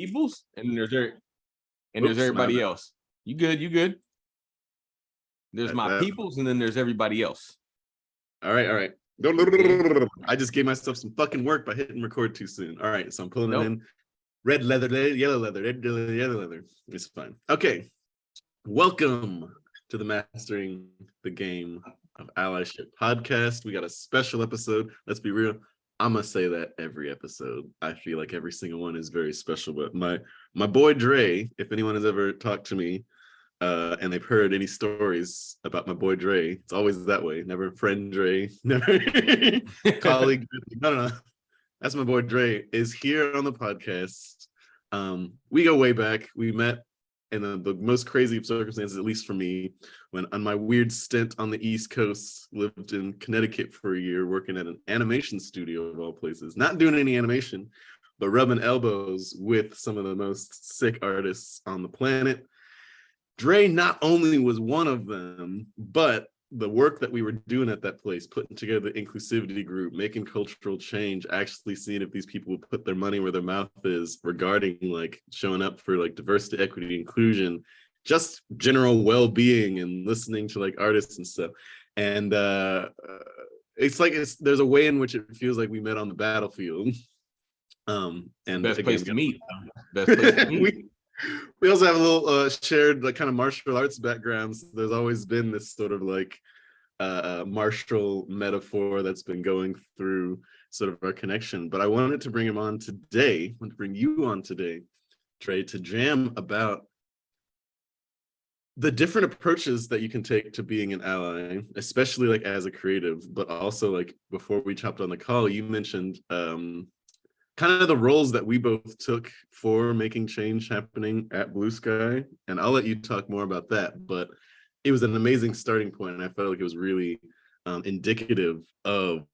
peoples, and there's everybody else. You good. There's my peoples, and then there's everybody else. All right. I just gave myself some fucking work by hitting record too soon. All right, so I'm pulling it in. Red leather, yellow leather, red leather, yellow leather. It's fine. Okay. Welcome to the Mastering the Game of Allyship podcast. We got a special episode. Let's be real. I'm gonna say that every episode. I feel like every single one is very special. But my boy Dre, if anyone has ever talked to me and they've heard any stories about my boy Dre, it's always that way. Never friend Dre, never colleague. No. That's my boy Dre is here on the podcast. We go way back. We met in the most crazy of circumstances, at least for me, when on my weird stint on the East Coast, lived in Connecticut for a year, working at an animation studio of all places, not doing any animation, but rubbing elbows with some of the most sick artists on the planet. Dre not only was one of them, but the work that we were doing at that place, putting together the inclusivity group, making cultural change, actually seeing if these people would put their money where their mouth is regarding like showing up for like diversity, equity, inclusion, just general well-being and listening to like artists and stuff. And there's a way in which it feels like we met on the battlefield. And best place to meet. Best place to meet. We also have a little shared like kind of martial arts backgrounds. There's always been this sort of like martial metaphor that's been going through sort of our connection. But I wanted to bring you on today, Trey, to jam about the different approaches that you can take to being an ally, especially like as a creative, but also like before we chopped on the call, you mentioned kind of the roles that we both took for making change happening at Blue Sky. And I'll let you talk more about that, but it was an amazing starting point. And I felt like it was really indicative of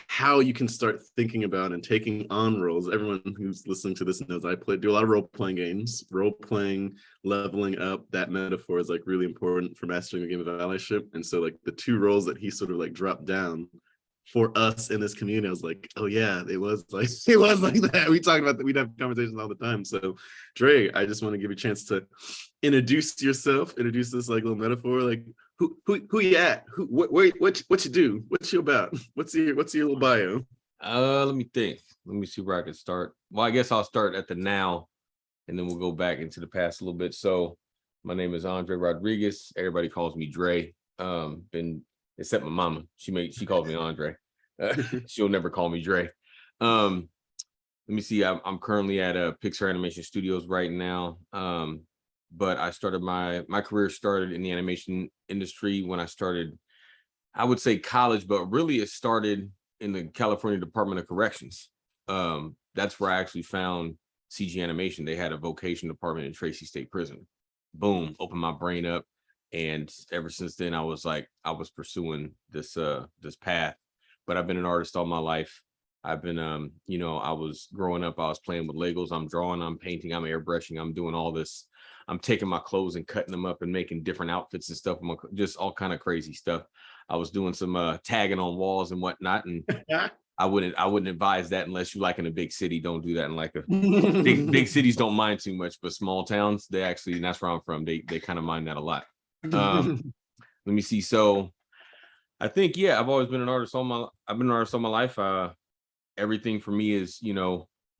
how you can start thinking about and taking on roles. Everyone who's listening to this knows I do a lot of role-playing games. Role-playing, leveling up, that metaphor is like really important for mastering the game of allyship. And so like the two roles that he sort of like dropped down for us in this community, I was like, oh yeah, it was like that. We talked about that. We'd have conversations all the time. So Dre, I just want to give you a chance to introduce yourself, introduce this like little metaphor, like who you at? What you do? What you about? What's your little bio? Let me think. Let me see where I can start. Well, I guess I'll start at the now and then we'll go back into the past a little bit. So my name is Dre Rodgriguez. Everybody calls me Dre. Except my mama. She calls me Andre. She'll never call me Dre. Let me see. I'm currently at Pixar Animation Studios right now. But I started my career started in the animation industry when I started, I would say college, but really it started in the California Department of Corrections. That's where I actually found CG animation. They had a vocation department in Tracy State Prison. Boom, opened my brain up. And ever since then, I was pursuing this path. But I've been an artist all my life. I've been, I was growing up, I was playing with Legos. I'm drawing, I'm painting, I'm airbrushing, I'm doing all this. I'm taking my clothes and cutting them up and making different outfits and stuff, just all kind of crazy stuff. I was doing some tagging on walls and whatnot. And I wouldn't advise that unless you like in a big city. Don't do that in like a big cities don't mind too much, but small towns, they actually, and that's where I'm from. They kind of mind that a lot. Let me see. So I think, yeah, I've always been an artist all my life. Everything for me is,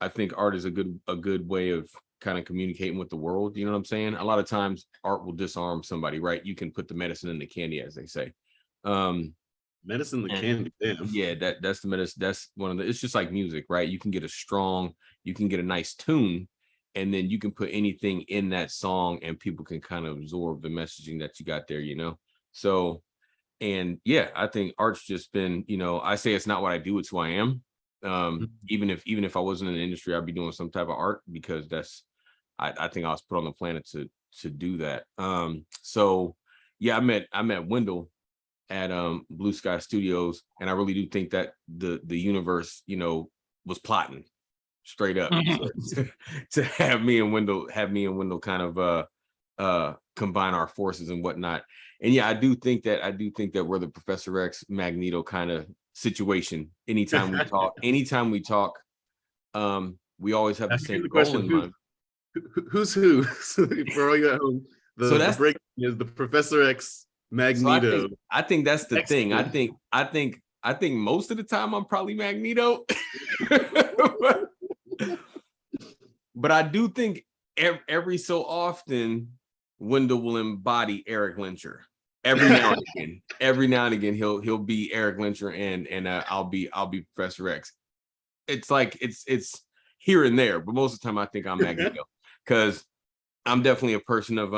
I think art is a good way of kind of communicating with the world. You know what I'm saying? A lot of times art will disarm somebody, right? You can put the medicine in the candy, as they say. Medicine in the candy. Damn. Yeah, that's the medicine. That's one of the, it's just like music, right? You can get a nice tune, and then you can put anything in that song and people can kind of absorb the messaging that you got there, So, and yeah, I think art's just been, I say it's not what I do, it's who I am. Even if I wasn't in the industry, I'd be doing some type of art because I think I was put on the planet to do that. So yeah, I met Wendell at Blue Sky Studios, and I really do think that the universe, was plotting straight up to have me and Wendell kind of combine our forces and whatnot. And yeah, I do think that we're the Professor X Magneto kind of situation. Anytime we talk, we always have the Ask you same the goal question: in mind. who's who? So for all you at home, So the that's break is the Professor X so Magneto. I think that's the thing. X-Men. I think most of the time I'm probably Magneto. But I do think every so often Wendell will embody Eric Lyncher. Every now and again, he'll be Eric Lyncher and I'll be Professor X. It's like it's here and there, but most of the time I think I'm Magneto because I'm definitely a person of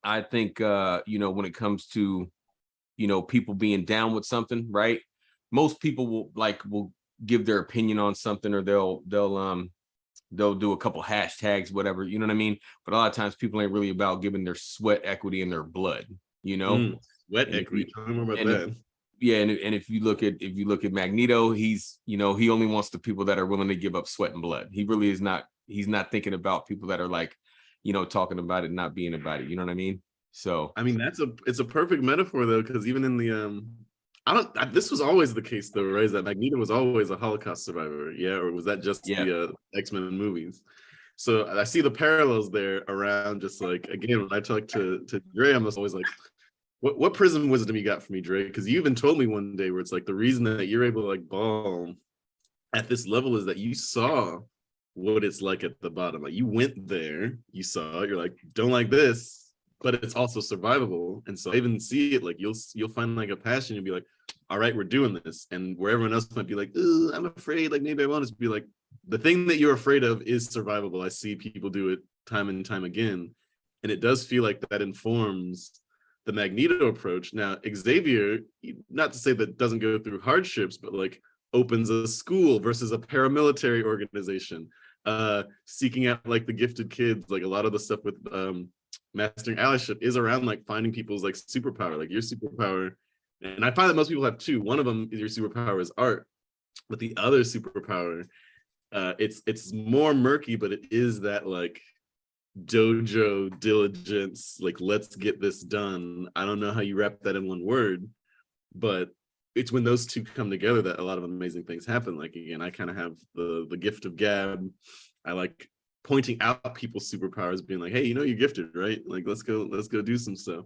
I think when it comes to people being down with something, right? Most people will give their opinion on something, or they'll do a couple hashtags, whatever, you know what I mean? But a lot of times people ain't really about giving their sweat equity and their blood, Sweat And equity. Tell me more about and that. and if you look at Magneto, he's he only wants the people that are willing to give up sweat and blood. He really is not. He's not thinking about people that are like, talking about it, not being about it. You know what I mean? So I mean, it's a perfect metaphor though, because even in the this was always the case though, right? Is that Magneto was always a Holocaust survivor, yeah, or was that just yeah, the X-Men movies? So I see the parallels there around. Just like again, when I talk to Dre, I'm just always like, what prison wisdom you got for me, Dre? Because you even told me one day where it's like the reason that you're able to like ball at this level is that you saw what it's like at the bottom. Like you went there, you saw it, you're like, don't like this, but it's also survivable. And so I even see it like you'll find like a passion. You'll be like, all right, we're doing this. And where everyone else might be like, I'm afraid, like maybe I want to be like, the thing that you're afraid of is survivable. I see people do it time and time again. And it does feel like that informs the Magneto approach. Now, Xavier, not to say that doesn't go through hardships, but like opens a school versus a paramilitary organization, seeking out like the gifted kids. Like a lot of the stuff with mastering allyship is around like finding people's like superpower, like your superpower. And I find that most people have two. One of them is your superpower is art, but the other superpower, it's more murky, but it is that like dojo diligence, like let's get this done. I don't know how you wrap that in one word, but it's when those two come together that a lot of amazing things happen. Like again, I kind of have the gift of gab. I like pointing out people's superpowers, being like, hey, you're gifted, right? Like let's go do some stuff.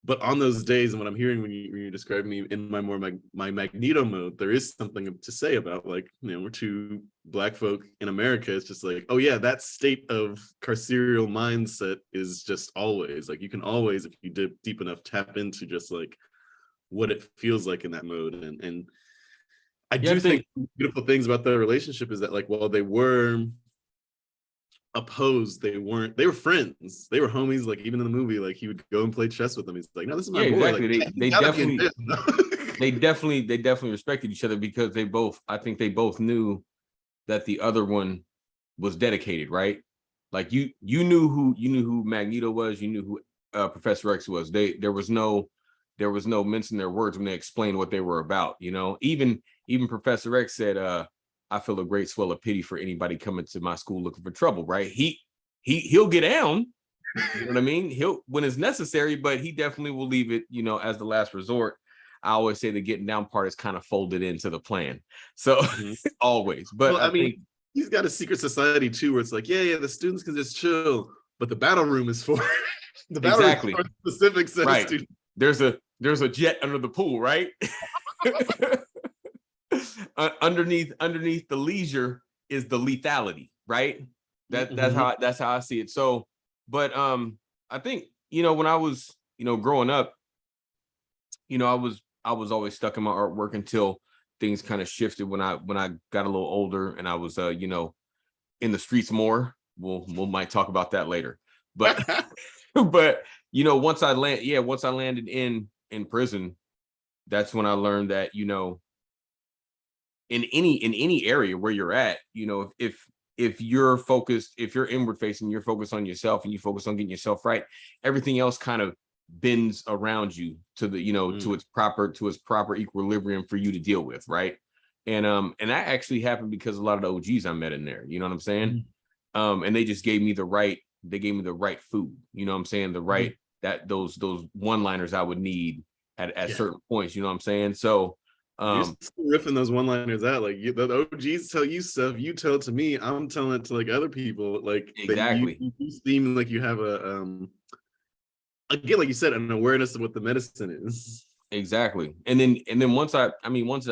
But on those days, and what I'm hearing when you describe me in my more my Magneto mode, there is something to say about like, we're two Black folk in America. It's just like, oh yeah, that state of carceral mindset is just always like, you can always, if you dip deep enough, tap into just like what it feels like in that mode. And I do think beautiful things about their relationship is that like, while they were opposed, they were friends, they were homies. Like even in the movie, like he would go and play chess with them. He's like, no, this is my boy. exactly. Like, They definitely respected each other because I think they both knew that the other one was dedicated, right? Like you knew who Magneto was, you knew who Professor X was. There was no mincing their words when they explained what they were about. Even Professor X said, I feel a great swell of pity for anybody coming to my school looking for trouble, right? He'll get down, you know what I mean? He'll, when it's necessary, but he definitely will leave it, as the last resort. I always say the getting down part is kind of folded into the plan. So always, but well, I mean, he's got a secret society too, where it's like, yeah, the students can just chill, but the battle room is for the battle room is for a specific set of students. There's a jet under the pool, right? Underneath the leisure is the lethality, right? That's how I see it. So, but I think when I was growing up, I was always stuck in my artwork until things kind of shifted when I got a little older and I was in the streets more. We'll might talk about that later, but but once I landed in prison, that's when I learned that in any area where you're at, if you're focused, if you're inward facing, you're focused on yourself and you focus on getting yourself right, everything else kind of bends around you to the to its proper equilibrium for you to deal with, right? And that actually happened because a lot of the OGs I met in there, you know what I'm saying? And they just gave me the right food, you know what I'm saying, the right that those one-liners I would need at certain points, you know what I'm saying? So You're still riffing those one-liners out. Like the OGs tell you stuff, you tell it to me. I'm telling it to like other people. Like Exactly. you seem like you have a again, like you said, an awareness of what the medicine is. Exactly. And then once I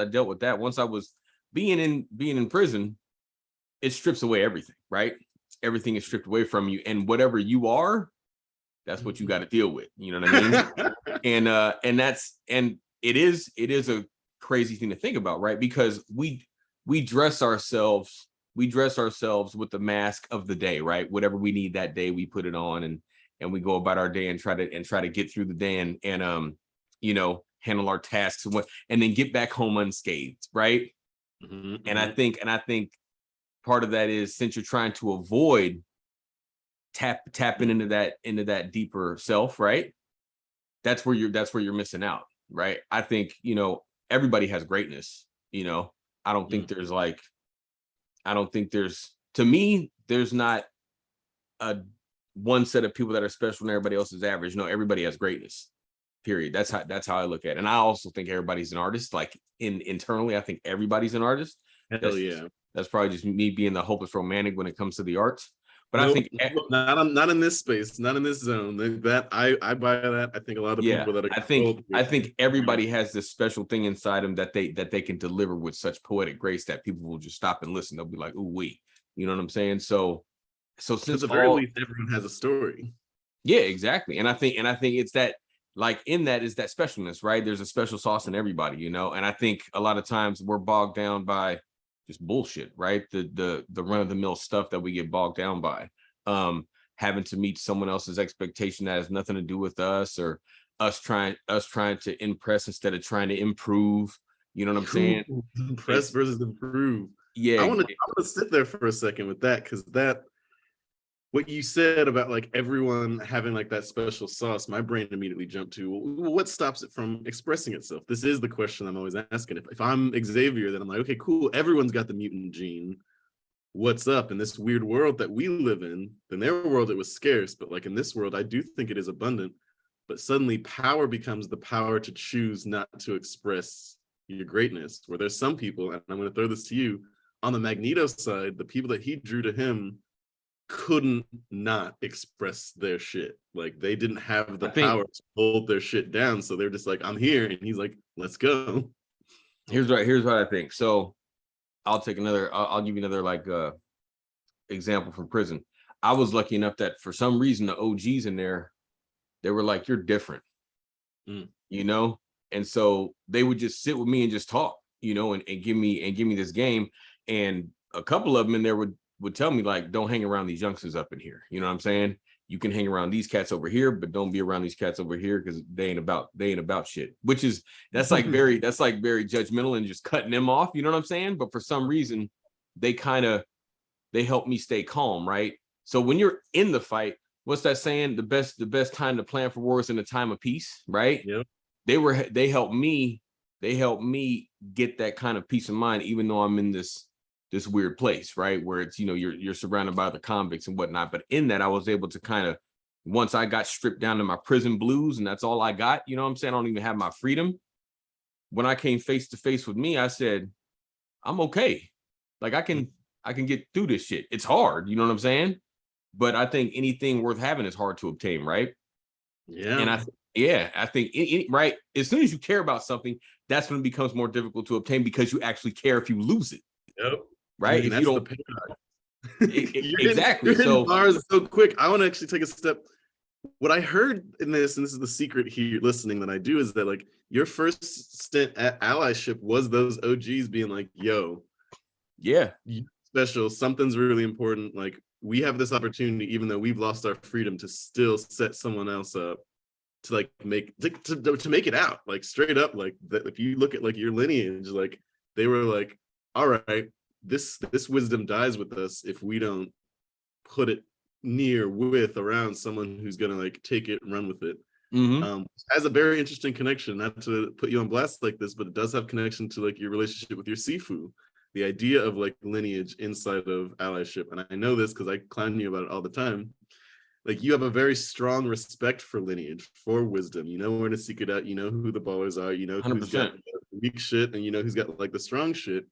dealt with that, once I was being in prison, it strips away everything, right? Everything is stripped away from you, and whatever you are, that's what you got to deal with. You know what I mean? and it is a crazy thing to think about, right? Because we dress ourselves with the mask of the day, right? Whatever we need that day, we put it on, and we go about our day and try to get through the day and you know, handle our tasks and then get back home unscathed, right? And I think part of that is, since you're trying to avoid tapping into that deeper self, right? That's where you're missing out, right? I think, you know, everybody has greatness, you know. I don't think there's to me, there's not a one set of people that are special and everybody else is average. No, everybody has greatness. Period. That's how I look at it. And I also think everybody's an artist. Like internally, I think everybody's an artist. That's probably just me being the hopeless romantic when it comes to the arts. But I think not in this space, not in this zone. That I buy that. I think a lot of people that are I think everybody has this special thing inside them that they can deliver with such poetic grace that people will just stop and listen. They'll be like, "Ooh, wee," you know what I'm saying? So since at the very least, everyone has a story. Yeah, exactly. And I think it's that, like, in that is that specialness, right? There's a special sauce in everybody, you know. And I think a lot of times we're bogged down by just bullshit, right? The run-of-the-mill stuff that we get bogged down by, having to meet someone else's expectation that has nothing to do with us, or us trying to impress instead of trying to improve. You know what I'm saying? Impress versus improve. Yeah, I want to sit there for a second with that, because that, what you said about like everyone having like that special sauce, my brain immediately jumped to, what stops it from expressing itself? This is the question I'm always asking. If I'm Xavier, then I'm like, okay, cool, everyone's got the mutant gene. What's up in this weird world that we live in? In their world, it was scarce, but like in this world, I do think it is abundant. But suddenly power becomes the power to choose not to express your greatness, where there's some people, and I'm going to throw this to you, on the Magneto side, the people that he drew to him couldn't not express their shit. Like they didn't have the power to hold their shit down, so they're just like, I'm here, and he's like, let's go. Here's what I think. So I'll give you another like example from prison. I was lucky enough that for some reason the OGs in there, they were like, you're different, you know. And so they would just sit with me and just talk, you know, and give me this game. And a couple of them in there would tell me, like, don't hang around these youngsters up in here. You know what I'm saying? You can hang around these cats over here, but don't be around these cats over here, because they ain't about shit. Which is, that's like very judgmental and just cutting them off. You know what I'm saying? But for some reason, they help me stay calm, right? So when you're in the fight, what's that saying? The best time to plan for war is in the time of peace, right? Yeah. They helped me get that kind of peace of mind, even though I'm in this weird place, right? Where it's, you know, you're surrounded by the convicts and whatnot. But in that, I was able to kind of, once I got stripped down to my prison blues, and that's all I got, you know what I'm saying? I don't even have my freedom. When I came face to face with me, I said, I'm okay. Like I can get through this shit. It's hard, you know what I'm saying? But I think anything worth having is hard to obtain, right? Yeah. And I think right, as soon as you care about something, that's when it becomes more difficult to obtain, because you actually care if you lose it. Yep. Right. If you don't exactly. So bars so quick. I want to actually take a step. What I heard in this, and this is the secret here listening that I do, is that like your first stint at Allyship was those OGs being like, yo, yeah, special, something's really important. Like we have this opportunity, even though we've lost our freedom, to still set someone else up to like make it out, like straight up. Like that, if you look at like your lineage, like they were like, all right, this wisdom dies with us if we don't put it near, with, around someone who's gonna like take it and run with it. Has a very interesting connection, not to put you on blast like this, but it does have connection to like your relationship with your Sifu, the idea of like lineage inside of Allyship. And I know this because I clown you about it all the time. Like you have a very strong respect for lineage, for wisdom. You know when to seek it out. You know who the ballers are. You know who's got weak shit and you know who's got like the strong shit.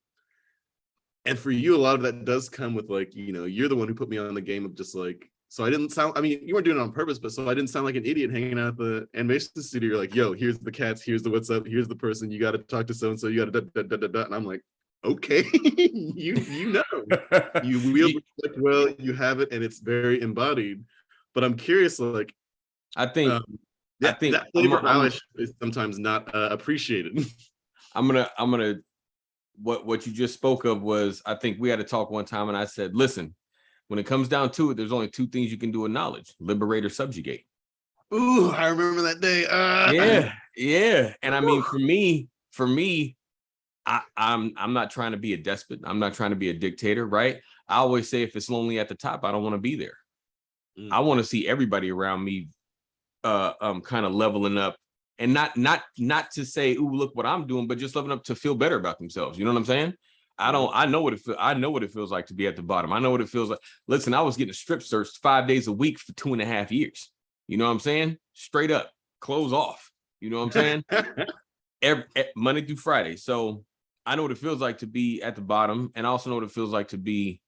And for you, a lot of that does come with like, you know, you're the one who put me on the game of just like, so I didn't sound, I mean, you weren't doing it on purpose, but so I didn't sound like an idiot hanging out at the animation studio. You're like, yo, here's the cats, here's the what's up, here's the person, you got to talk to so-and-so, you got to da. And I'm like, okay, you know, you wield respect well, you have it, and it's very embodied. But I'm curious, like, I think that flavor allyship is sometimes not appreciated. I'm gonna what you just spoke of was, I think we had to talk one time and I said, listen, when it comes down to it, there's only two things you can do with knowledge: liberate or subjugate. Ooh, I remember that day. Yeah. And I mean, for me, I'm not trying to be a despot. I'm not trying to be a dictator, right? I always say, if it's lonely at the top, I don't want to be there. I want to see everybody around me kind of leveling up, and not to say, ooh, look what I'm doing, but just leveling up to feel better about themselves. You know what I'm saying? I know what it feels like to be at the bottom. I know what it feels like. Listen, I was getting strip searched 5 days a week for 2.5 years. You know what I'm saying? Straight up, clothes off. You know what I'm saying? Monday through Friday. So I know what it feels like to be at the bottom, and I also know what it feels like to be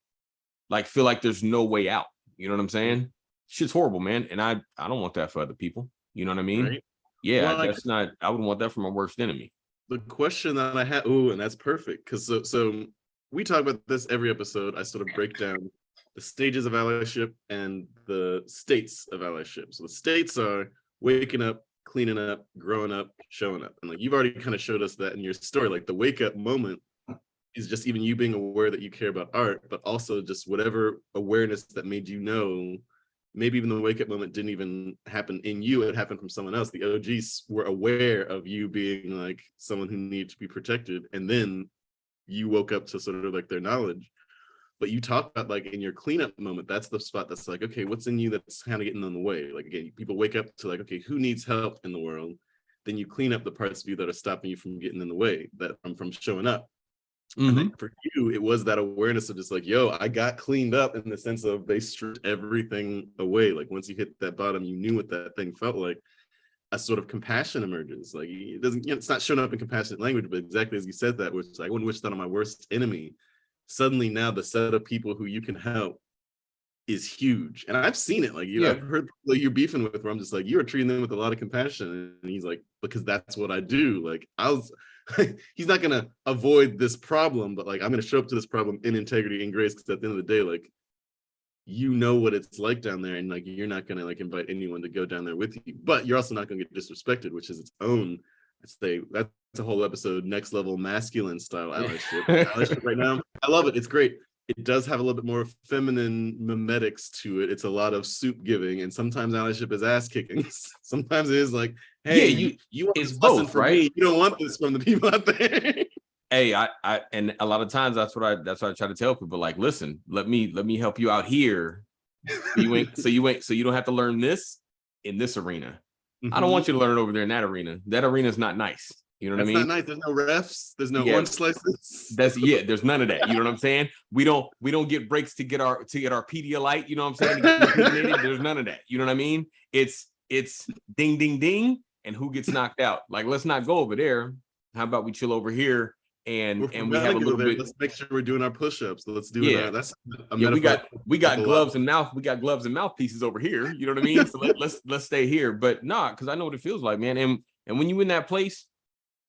like, feel like there's no way out. You know what I'm saying? Shit's horrible, man. And I don't want that for other people. You know what I mean? Right? Yeah, well, that's not, I wouldn't want that for my worst enemy. The question that I had, and that's perfect, because so we talk about this every episode. I sort of break down the stages of allyship and the states of allyship. So the states are waking up, cleaning up, growing up, showing up. And like you've already kind of showed us that in your story, like the wake up moment is just even you being aware that you care about art, but also just whatever awareness that made you know. Maybe even the wake up moment didn't even happen in you, it happened from someone else. The OGs were aware of you being like someone who needed to be protected, and then you woke up to sort of like their knowledge. But you talk about like in your cleanup moment, that's the spot that's like, okay, what's in you that's kind of getting in the way? Like again, people wake up to like, okay, who needs help in the world? Then you clean up the parts of you that are stopping you from getting in the way, that from showing up. And then for you, it was that awareness of just like, yo, I got cleaned up, in the sense of they stripped everything away. Like once you hit that bottom, you knew what that thing felt like. A sort of compassion emerges. Like it doesn't, you know, it's not showing up in compassionate language, but exactly as you said that, which I wouldn't wish that on my worst enemy. Suddenly now the set of people who you can help is huge. And I've seen it. Like, you know, I've heard people you're beefing with where I'm just like, you are treating them with a lot of compassion. And he's like, because that's what I do. Like he's not going to avoid this problem, but like, I'm going to show up to this problem in integrity and grace. Because at the end of the day, like, you know what it's like down there. And like, you're not going to like invite anyone to go down there with you, but you're also not going to get disrespected, which is its own, I'd say that's a whole episode, next level masculine style allyship. Allyship right now, I love it. It's great. It does have a little bit more feminine mimetics to it. It's a lot of soup giving, and sometimes allyship is ass kicking. Sometimes it is like, hey, you want it's this both, right? Me. You don't want this from the people out there. Hey, I and a lot of times that's what I try to tell people. Like, listen, let me help you out here. So you don't have to learn this in this arena. I don't want you to learn it over there in that arena. That arena is not nice. You know what I mean? Not nice. There's no refs. There's no orange slices. There's none of that. You know what I'm saying? We don't get breaks to get our Pedialyte. You know what I'm saying? There's none of that. You know what I mean? It's ding ding ding, and who gets knocked out? Like, let's not go over there. How about we chill over here and we have a little bit. Let's make sure we're doing our push-ups. Let's do it. That's we got gloves and mouthpieces over here. You know what I mean? So let's stay here. But because I know what it feels like, man. And when you in that place.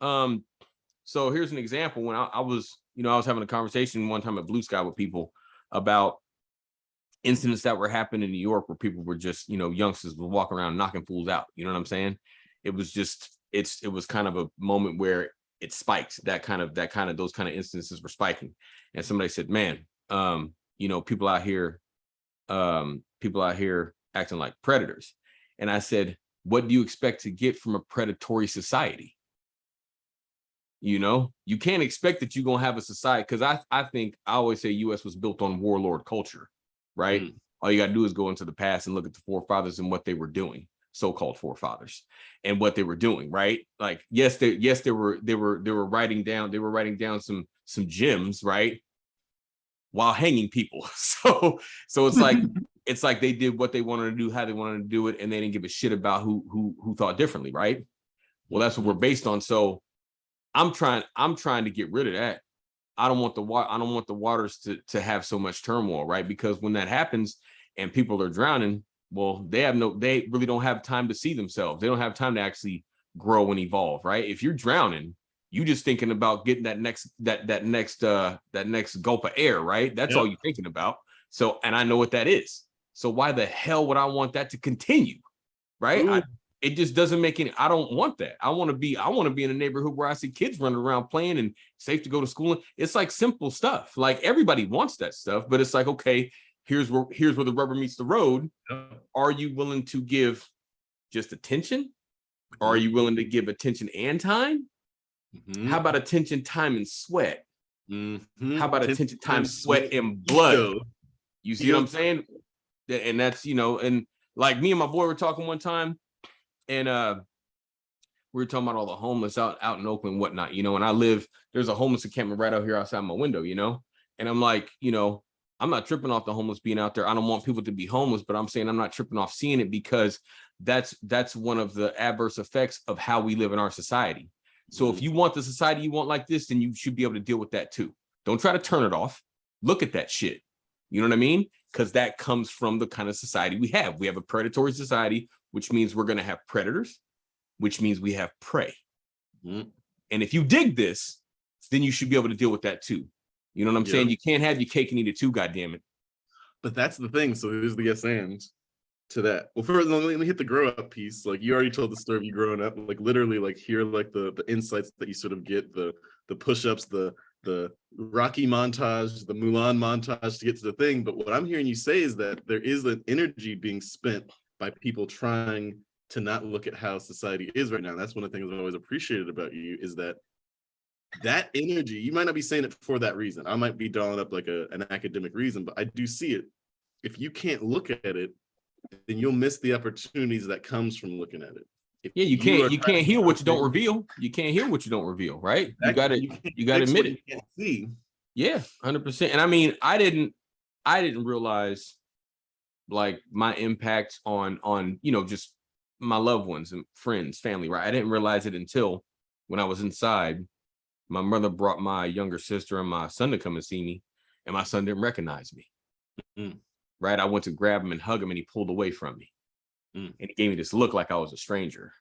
So here's an example. When I was having a conversation one time at Blue Sky with people about incidents that were happening in New York where people were just, youngsters were walking around knocking fools out. You know what I'm saying? It was just, it was kind of a moment where it spiked. Those kind of instances were spiking. And somebody said, man, people out here acting like predators. And I said, what do you expect to get from a predatory society? You can't expect that you're going to have a society, because I think I always say US was built on warlord culture, right? All you got to do is go into the past and look at the forefathers and what they were doing, so-called forefathers, and what they were doing, right? Like, they were writing down some gems, right? While hanging people. So it's like they did what they wanted to do, how they wanted to do it, and they didn't give a shit about who thought differently, right? Well, that's what we're based on. So I'm trying to get rid of that. I don't want the waters to have so much turmoil, right? Because when that happens and people are drowning, well, they really don't have time to see themselves. They don't have time to actually grow and evolve, right? If you're drowning, you just thinking about getting that next gulp of air, right? That's all you're thinking about. So, and I know what that is. So why the hell would I want that to continue? Right? It just doesn't make any. I don't want that. I want to be in a neighborhood where I see kids running around playing and safe to go to school. It's like simple stuff. Like everybody wants that stuff, but it's like, okay, here's where the rubber meets the road. Are you willing to give just attention? Or are you willing to give attention and time? How about attention, time, and sweat? How about attention, time, sweat, and blood? You see what I'm saying? And that's, and like me and my boy were talking one time, and we were talking about all the homeless out in Oakland and whatnot, and there's a homeless encampment right out here outside my window, and I'm like, I'm not tripping off the homeless being out there. I don't want people to be homeless, but I'm saying I'm not tripping off seeing it because that's one of the adverse effects of how we live in our society. So if you want the society you want like this, then you should be able to deal with that too. Don't try to turn it off. Look at that shit. You know what I mean? Because that comes from the kind of society we have. We have a predatory society, which means we're going to have predators, which means we have prey. And if you dig this, then you should be able to deal with that too. You know what I'm saying? You can't have your cake and eat it too, goddammit. But that's the thing. So here's the yes and to that. Well, first, let me hit the grow up piece. Like you already told the story of you growing up, like literally, like here, like the insights that you sort of get, the push-ups, the Rocky montage, the Mulan montage to get to the thing. But what I'm hearing you say is that there is an energy being spent by people trying to not look at how society is right now. That's one of the things I've always appreciated about you is that energy, you might not be saying it for that reason. I might be drawing up like an academic reason, but I do see it. If you can't look at it, then you'll miss the opportunities that comes from looking at it. You can't heal what you don't reveal. You can't heal what you don't reveal, right? Exactly. You gotta admit it. You can't see. Yeah, 100%. And I mean, I didn't realize like my impact on just my loved ones and friends, family, right? I didn't realize it until when I was inside. My mother brought my younger sister and my son to come and see me, and my son didn't recognize me. Right? I went to grab him and hug him, and he pulled away from me. And he gave me this look like I was a stranger.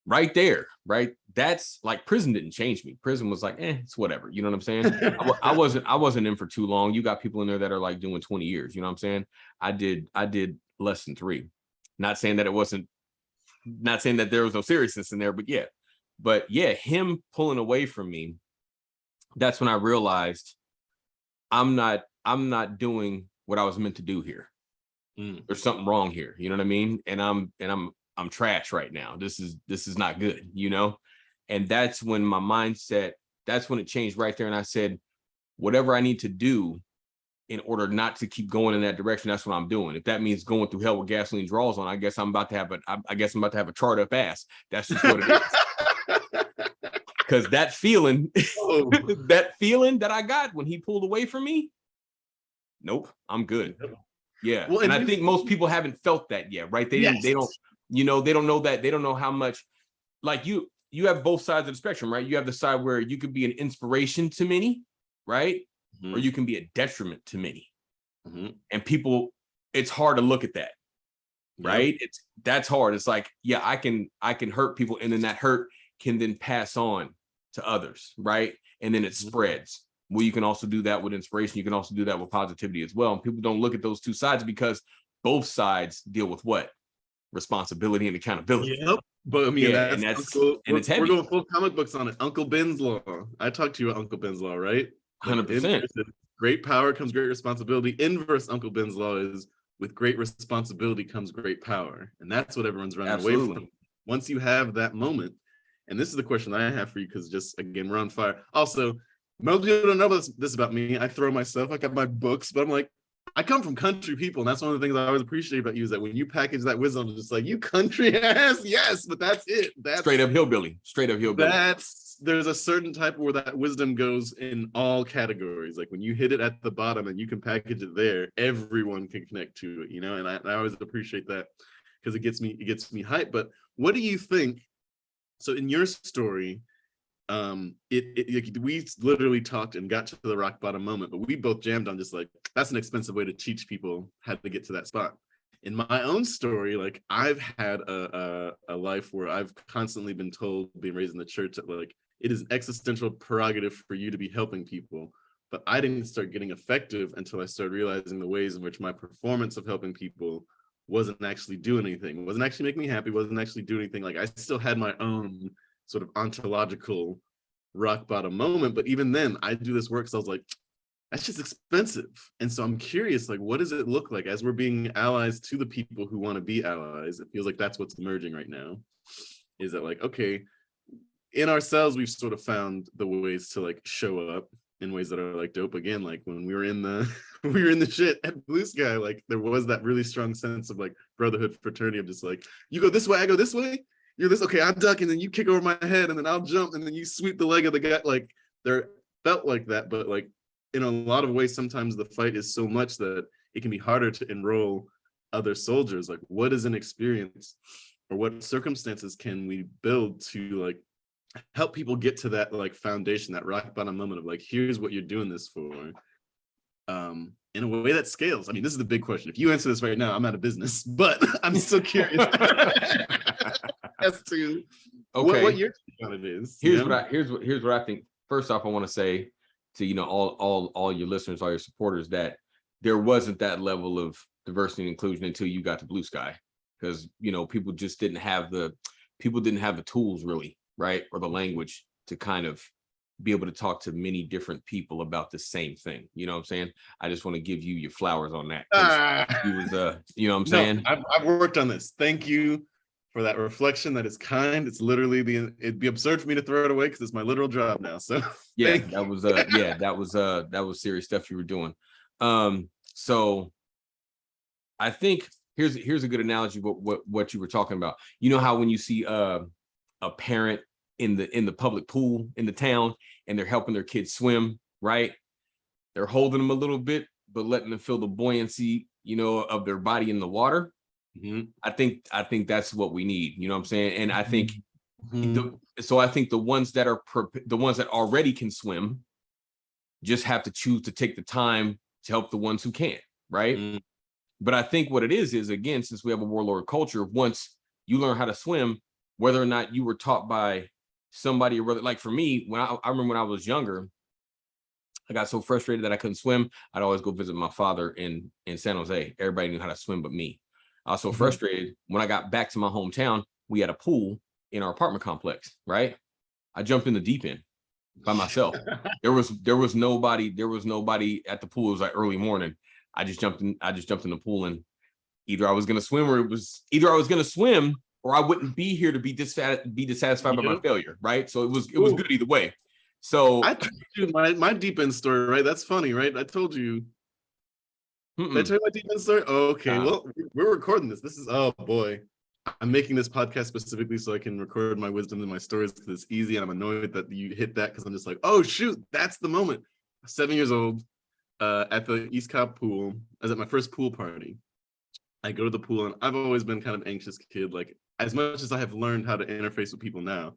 Right there, right? That's like prison didn't change me. Prison was like, it's whatever. You know what I'm saying? I wasn't in for too long. You got people in there that are like doing 20 years. You know what I'm saying? I did less than 3. Not saying that there was no seriousness in there, but yeah, him pulling away from me, that's when I realized I'm not doing what I was meant to do here. There's something wrong here. You know what I mean? And I'm trash right now. This is not good, And that's when my mindset, that's when it changed right there. And I said, whatever I need to do in order not to keep going in that direction, that's what I'm doing. If that means going through hell with gasoline draws on, I guess I'm about to have a charred up ass. That's just what it is. Because that feeling, that I got when he pulled away from me, nope, I'm good. Yeah. Well, and I think most people haven't felt that yet, right? They don't know that. They don't know how much, like you have both sides of the spectrum, right? You have the side where you could be an inspiration to many, right? Or you can be a detriment to many. And people, it's hard to look at that, right? That's hard. It's like, yeah, I can hurt people, and then that hurt can then pass on to others, right? And then it spreads. Well, you can also do that with inspiration. You can also do that with positivity as well. And people don't look at those two sides because both sides deal with what? Responsibility and accountability. Yep. But I mean, it's heavy. We're going full comic books on it. Uncle Ben's Law. I talked to you about Uncle Ben's Law, right? 100%. Great power comes great responsibility. Inverse Uncle Ben's Law is with great responsibility comes great power. And that's what everyone's running away from. Once you have that moment, and this is the question that I have for you, because just, again, we're on fire. Also, most people don't know this about me. I throw myself, I got my books, but I'm like, I come from country people, and that's one of the things I always appreciate about you is that when you package that wisdom, it's just like, you country ass, yes, but that's it. That's straight up hillbilly. There's a certain type where that wisdom goes in all categories. Like when you hit it at the bottom and you can package it there, everyone can connect to it, and I always appreciate that because it gets me hyped. But what do you think? So in your story, we literally talked and got to the rock bottom moment, but we both jammed on just like, that's an expensive way to teach people how to get to that spot. In my own story, like I've had a life where I've constantly been told, being raised in the church, that like it is an existential prerogative for you to be helping people. But I didn't start getting effective until I started realizing the ways in which my performance of helping people wasn't actually doing anything, wasn't actually making me happy, wasn't actually doing anything. Like I still had my own sort of ontological rock bottom moment. But even then, I do this work, so I was like, that's just expensive. And so I'm curious, like, what does it look like as we're being allies to the people who want to be allies? It feels like that's what's emerging right now. Is that like, okay, in ourselves, we've sort of found the ways to like show up in ways that are like dope. Again, like when we were in the we were in the shit at Blue Sky, like there was that really strong sense of like brotherhood, fraternity, of just like, you go this way, I go this way, you're this, okay, I duck, and then you kick over my head, and then I'll jump, and then you sweep the leg of the guy. Like there felt like that, but like in a lot of ways, sometimes the fight is so much that it can be harder to enroll other soldiers. Like what is an experience or what circumstances can we build to like help people get to that like foundation, that rock bottom moment of like, here's what you're doing this for, in a way that scales. I mean, this is the big question. If you answer this right now, I'm out of business, but I'm still curious as to what your take on it is. Here's what I think. First off, I want to say to all your listeners, all your supporters, that there wasn't that level of diversity and inclusion until you got to Blue Sky, because people just didn't have the tools really, right, or the language to kind of be able to talk to many different people about the same thing. You know what I'm saying? I just want to give you your flowers on that. He was, you know what I'm saying? I've worked on this. Thank you for that reflection. That is kind. It's literally it'd be absurd for me to throw it away because it's my literal job now. So yeah, that was serious stuff you were doing. So I think here's a good analogy what you were talking about. You know how when you see a parent in the public pool in the town and they're helping their kids swim, right? They're holding them a little bit, but letting them feel the buoyancy, of their body in the water. Mm-hmm. I think that's what we need. You know what I'm saying? And I think I think the ones that already can swim just have to choose to take the time to help the ones who can't, right? Mm-hmm. But I think what it is again, since we have a warlord culture, once you learn how to swim, whether or not you were taught by somebody, or whether, like for me, when I remember when I was younger, I got so frustrated that I couldn't swim. I'd always go visit my father in San Jose. Everybody knew how to swim but me. I was so frustrated when I got back to my hometown. We had a pool in our apartment complex, right? I jumped in the deep end by myself. There was nobody at the pool. It was like early morning. I just jumped in the pool, and either I was gonna swim or I wouldn't be here to be dissatisfied by my failure, right? So it was good either way. So I told you my deep end story, right? That's funny, right? I told you. Did I tell you my deep end story? Oh, okay. Well, we're recording this. This is, oh boy. I'm making this podcast specifically so I can record my wisdom and my stories because it's easy, and I'm annoyed that you hit that because I'm just like, oh shoot, that's the moment. 7 years old, at the East Cobb pool. I was at my first pool party. I go to the pool, and I've always been kind of anxious kid. Like, as much as I have learned how to interface with people now,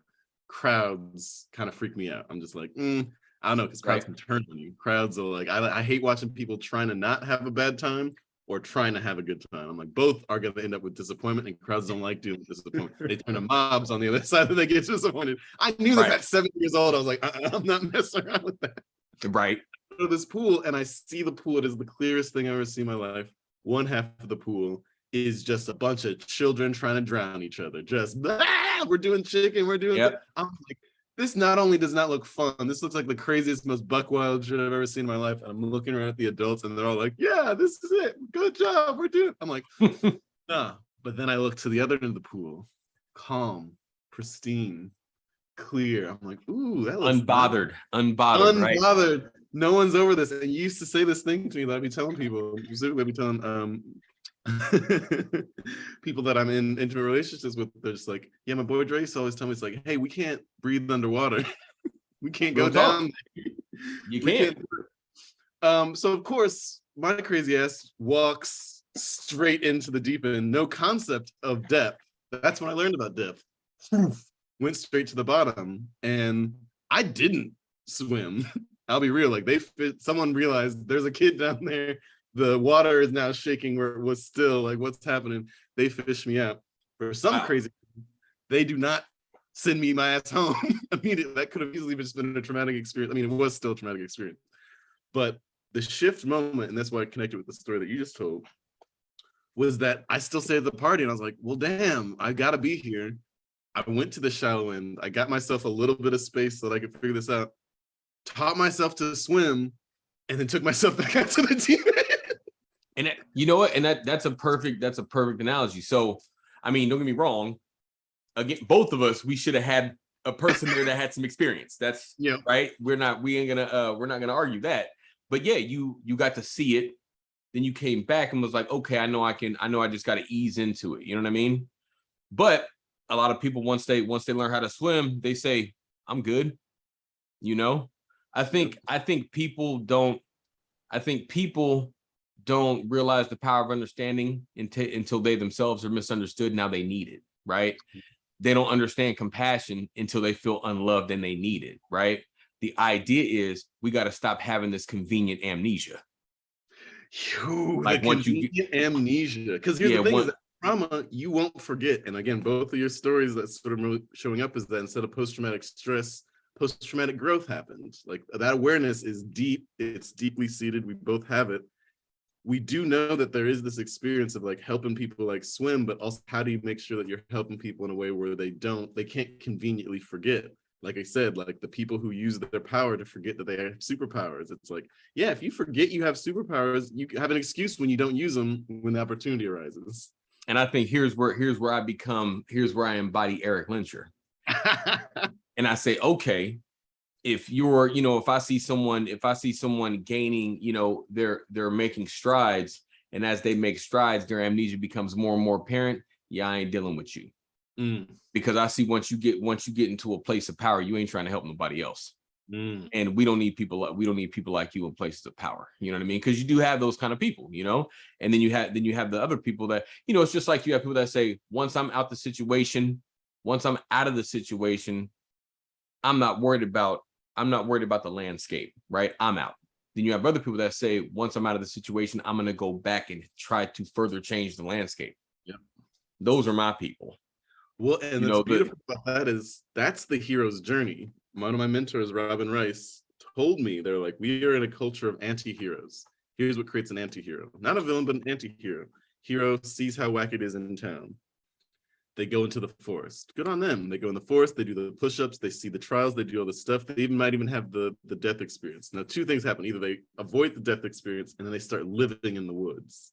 crowds kind of freak me out. I'm just like, I don't know, because crowds can turn on you. Crowds are like, I hate watching people trying to not have a bad time or trying to have a good time. I'm like, both are going to end up with disappointment, and crowds don't like dealing with disappointment. They turn to mobs on the other side, and they get disappointed. I knew this at 7 years old. I was like, I'm not messing around with that. Right. I go to this pool, and I see the pool. It is the clearest thing I've ever seen in my life. One half of the pool is just a bunch of children trying to drown each other. Just, we're doing chicken, we're doing I'm like, this not only does not look fun, this looks like the craziest, most buck wild shit I've ever seen in my life. And I'm looking around at the adults, and they're all like, yeah, this is it. Good job, we're doing it. I'm like, nah. But then I look to the other end of the pool, calm, pristine, clear. I'm like, ooh, that looks unbothered, right? No one's over this. And you used to say this thing to me that I'd be telling people, specifically I'd be telling people that I'm in intimate relationships with. They're just like, yeah, my boy Dre used to always tell me, it's like, hey, we can't breathe underwater. We can't go down. You can't. So of course, my crazy ass walks straight into the deep end. No concept of depth. That's when I learned about depth. Went straight to the bottom, and I didn't swim. I'll be real. Like someone realized there's a kid down there. The water is now shaking where it was still. Like, what's happening? They fished me out. For some crazy, they do not send me my ass home immediately. That could have easily just been a traumatic experience. I mean, it was still a traumatic experience. But the shift moment, and that's why I connected with the story that you just told, was that I still stayed at the party, and I was like, well, damn, I gotta be here. I went to the shallow end. I got myself a little bit of space so that I could figure this out. Taught myself to swim, and then took myself back out to the team. And you know what? And that's a perfect analogy. So, I mean, don't get me wrong. Again, both of us, we should have had a person there that had some experience. That's right. We're not gonna argue that. But yeah, you got to see it. Then you came back and was like, okay, I know I just got to ease into it. You know what I mean? But a lot of people, once they learn how to swim, they say, I'm good. You know, I think people don't realize the power of understanding until they themselves are misunderstood. Now they need it, right? They don't understand compassion until they feel unloved and they need it, right? The idea is we got to stop having this convenient amnesia. Like once you get amnesia, because here's the thing: is that trauma you won't forget. And again, both of your stories that's sort of really showing up is that instead of post-traumatic stress, post-traumatic growth happened. Like that awareness is deep; it's deeply seated. We both have it. We do know that there is this experience of like helping people like swim, but also how do you make sure that you're helping people in a way where they can't conveniently forget? Like I said, like the people who use their power to forget that they have superpowers. It's like, yeah, if you forget you have superpowers, you have an excuse when you don't use them when the opportunity arises. And I think here's where I embody Eric Lyncher. And I say, okay, if I see someone gaining, they're making strides, and as they make strides, their amnesia becomes more and more apparent. Yeah, I ain't dealing with you. Because I see once you get into a place of power, you ain't trying to help nobody else. And we don't need people like you in places of power. You know what I mean? Because you do have those kind of people, and then you have the other people that, it's just like you have people that say, once I'm out of the situation, I'm not worried about the landscape, right? I'm out. Then you have other people that say, once I'm out of the situation, I'm going to go back and try to further change the landscape. Yep. Those are my people. Well, and what's beautiful about that is that's the hero's journey. One of my mentors, Robin Rice, told me, they're like, we are in a culture of anti-heroes. Here's what creates an anti-hero. Not a villain, but an anti-hero. Hero sees how whack it is in town. They go into the forest. Good on them. They go in the forest, they do the push-ups, they see the trials, they do all this stuff. They might even have the death experience. Now, two things happen. Either they avoid the death experience and then they start living in the woods.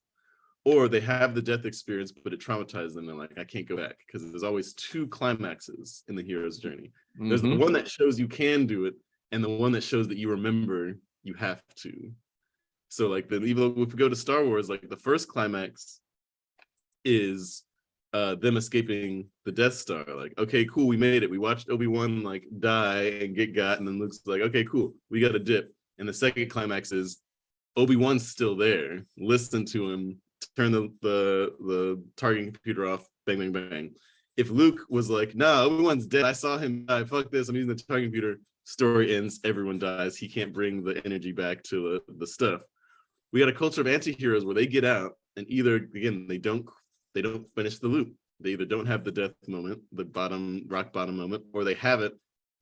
Or they have the death experience, but it traumatized them. They're like, I can't go back, because there's always two climaxes in the hero's journey. There's the one that shows you can do it, and the one that shows that you remember you have to. So like, even if we go to Star Wars, like the first climax is them escaping the Death Star. Like, okay, cool, we made it. We watched Obi-Wan like die and get got, and then Luke's like, okay, cool, we got a dip. And the second climax is Obi-Wan's still there. Listen to him. Turn the targeting computer off, bang, bang, bang. If Luke was like, no, Obi-Wan's dead, I saw him die, fuck this, I'm using the targeting computer, story ends, everyone dies, he can't bring the energy back to the stuff. We got a culture of anti-heroes where they get out, and either, again, they don't finish the loop. They either don't have the death moment, the rock bottom moment, or they have it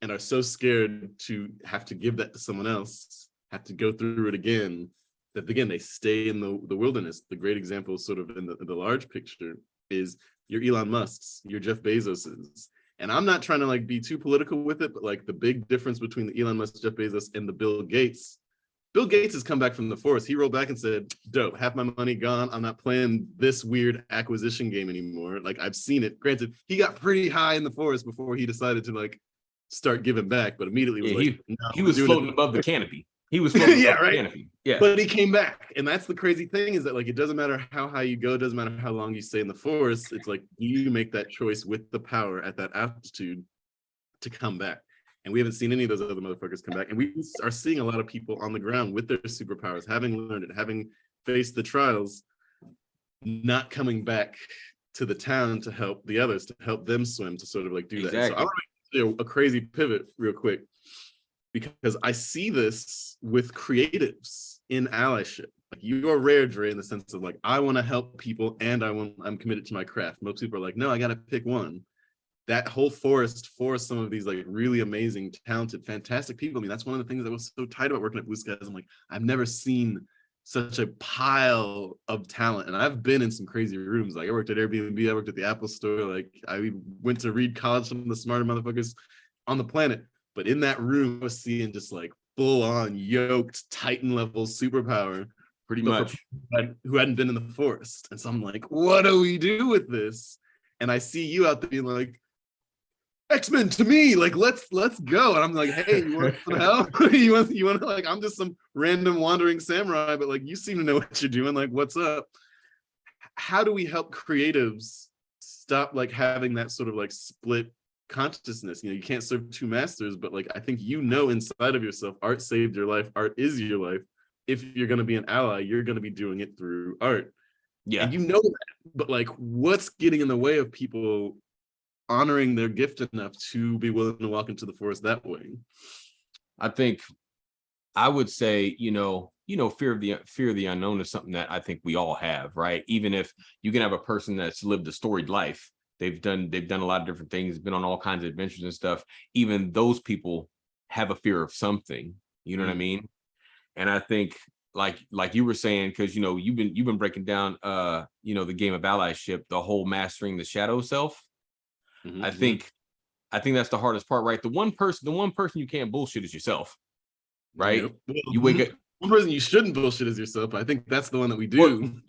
and are so scared to have to give that to someone else, have to go through it again, that again, they stay in the wilderness. The great example sort of in the large picture is your Elon Musk's, your Jeff Bezos's. And I'm not trying to like be too political with it, but like the big difference between the Elon Musk, Jeff Bezos, and the Bill Gates has come back from the forest. He rolled back and said, dope, half my money gone. I'm not playing this weird acquisition game anymore. Like, I've seen it. Granted, he got pretty high in the forest before he decided to like start giving back, but immediately was he was floating above the canopy. He was floating above the canopy. Yeah. But he came back. And that's the crazy thing, is that like, it doesn't matter how high you go, it doesn't matter how long you stay in the forest. It's like, you make that choice with the power at that altitude to come back. And we haven't seen any of those other motherfuckers come back. And we are seeing a lot of people on the ground with their superpowers, having learned it, having faced the trials, not coming back to the town to help the others, to help them swim, to sort of like do that. So I want to make actually a crazy pivot real quick, because I see this with creatives in allyship. Like, you are rare, Dre, in the sense of like, I want to help people and I'm committed to my craft. Most people are like, no, I got to pick one. That whole forest for some of these like really amazing, talented, fantastic people. I mean, that's one of the things that was so tight about working at Blue Skies. I'm like, I've never seen such a pile of talent. And I've been in some crazy rooms. Like, I worked at Airbnb, I worked at the Apple Store. Like, I went to Reed College, some of the smarter motherfuckers on the planet. But in that room, I was seeing just like full on yoked Titan level superpower, Pretty much. who hadn't been in the forest. And so I'm like, what do we do with this? And I see you out there being like, X-Men to me, like let's go. And I'm like, hey, you want some help? you want to, like, I'm just some random wandering samurai, but like, you seem to know what you're doing. Like, what's up? How do we help creatives stop like having that sort of like split consciousness? You know, you can't serve two masters, but like, I think, you know, inside of yourself, art saved your life, art is your life. If you're going to be an ally, you're going to be doing it through art. Yeah. And you know that, but like, what's getting in the way of people honoring their gift enough to be willing to walk into the forest that way? I think I would say, fear of the unknown is something that I think we all have, right? Even if you can have a person that's lived a storied life, they've done a lot of different things, been on all kinds of adventures and stuff. Even those people have a fear of something, you know what I mean? And I think, like you were saying, because you've been breaking down the game of allyship, the whole mastering the shadow self. I think that's the hardest part, right? The one person you can't bullshit is yourself, right? Yep. Well, You wake up. One person you shouldn't bullshit is yourself. I think that's the one that we do.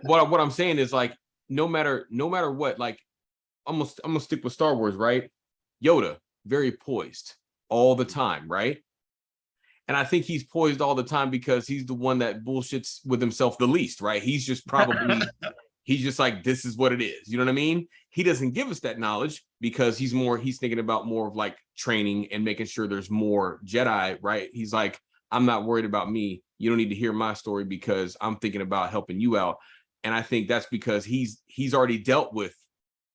What I'm saying is, like, no matter what, like, I'm gonna stick with Star Wars, right? Yoda, very poised all the time, right? And I think he's poised all the time because he's the one that bullshits with himself the least, right? He's just probably he's just like, this is what it is. You know what I mean? He doesn't give us that knowledge because he's thinking about more of like training and making sure there's more Jedi, right? He's like, I'm not worried about me. You don't need to hear my story because I'm thinking about helping you out. And I think that's because he's already dealt with,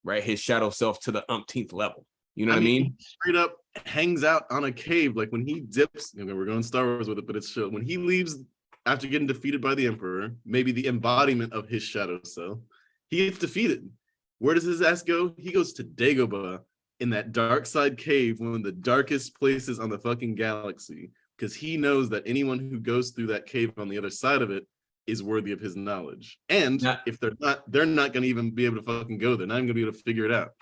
right, his shadow self to the umpteenth level. You know what I mean? He straight up hangs out on a cave. Like, when he dips, we're going Star Wars with it, but it's chill. When he leaves after getting defeated by the Emperor, maybe the embodiment of his shadow self, he gets defeated. Where does his ass go? He goes to Dagobah in that dark side cave, one of the darkest places on the fucking galaxy, because he knows that anyone who goes through that cave on the other side of it is worthy of his knowledge. And if they're not going to even be able to fucking go there. Not even going to be able to figure it out.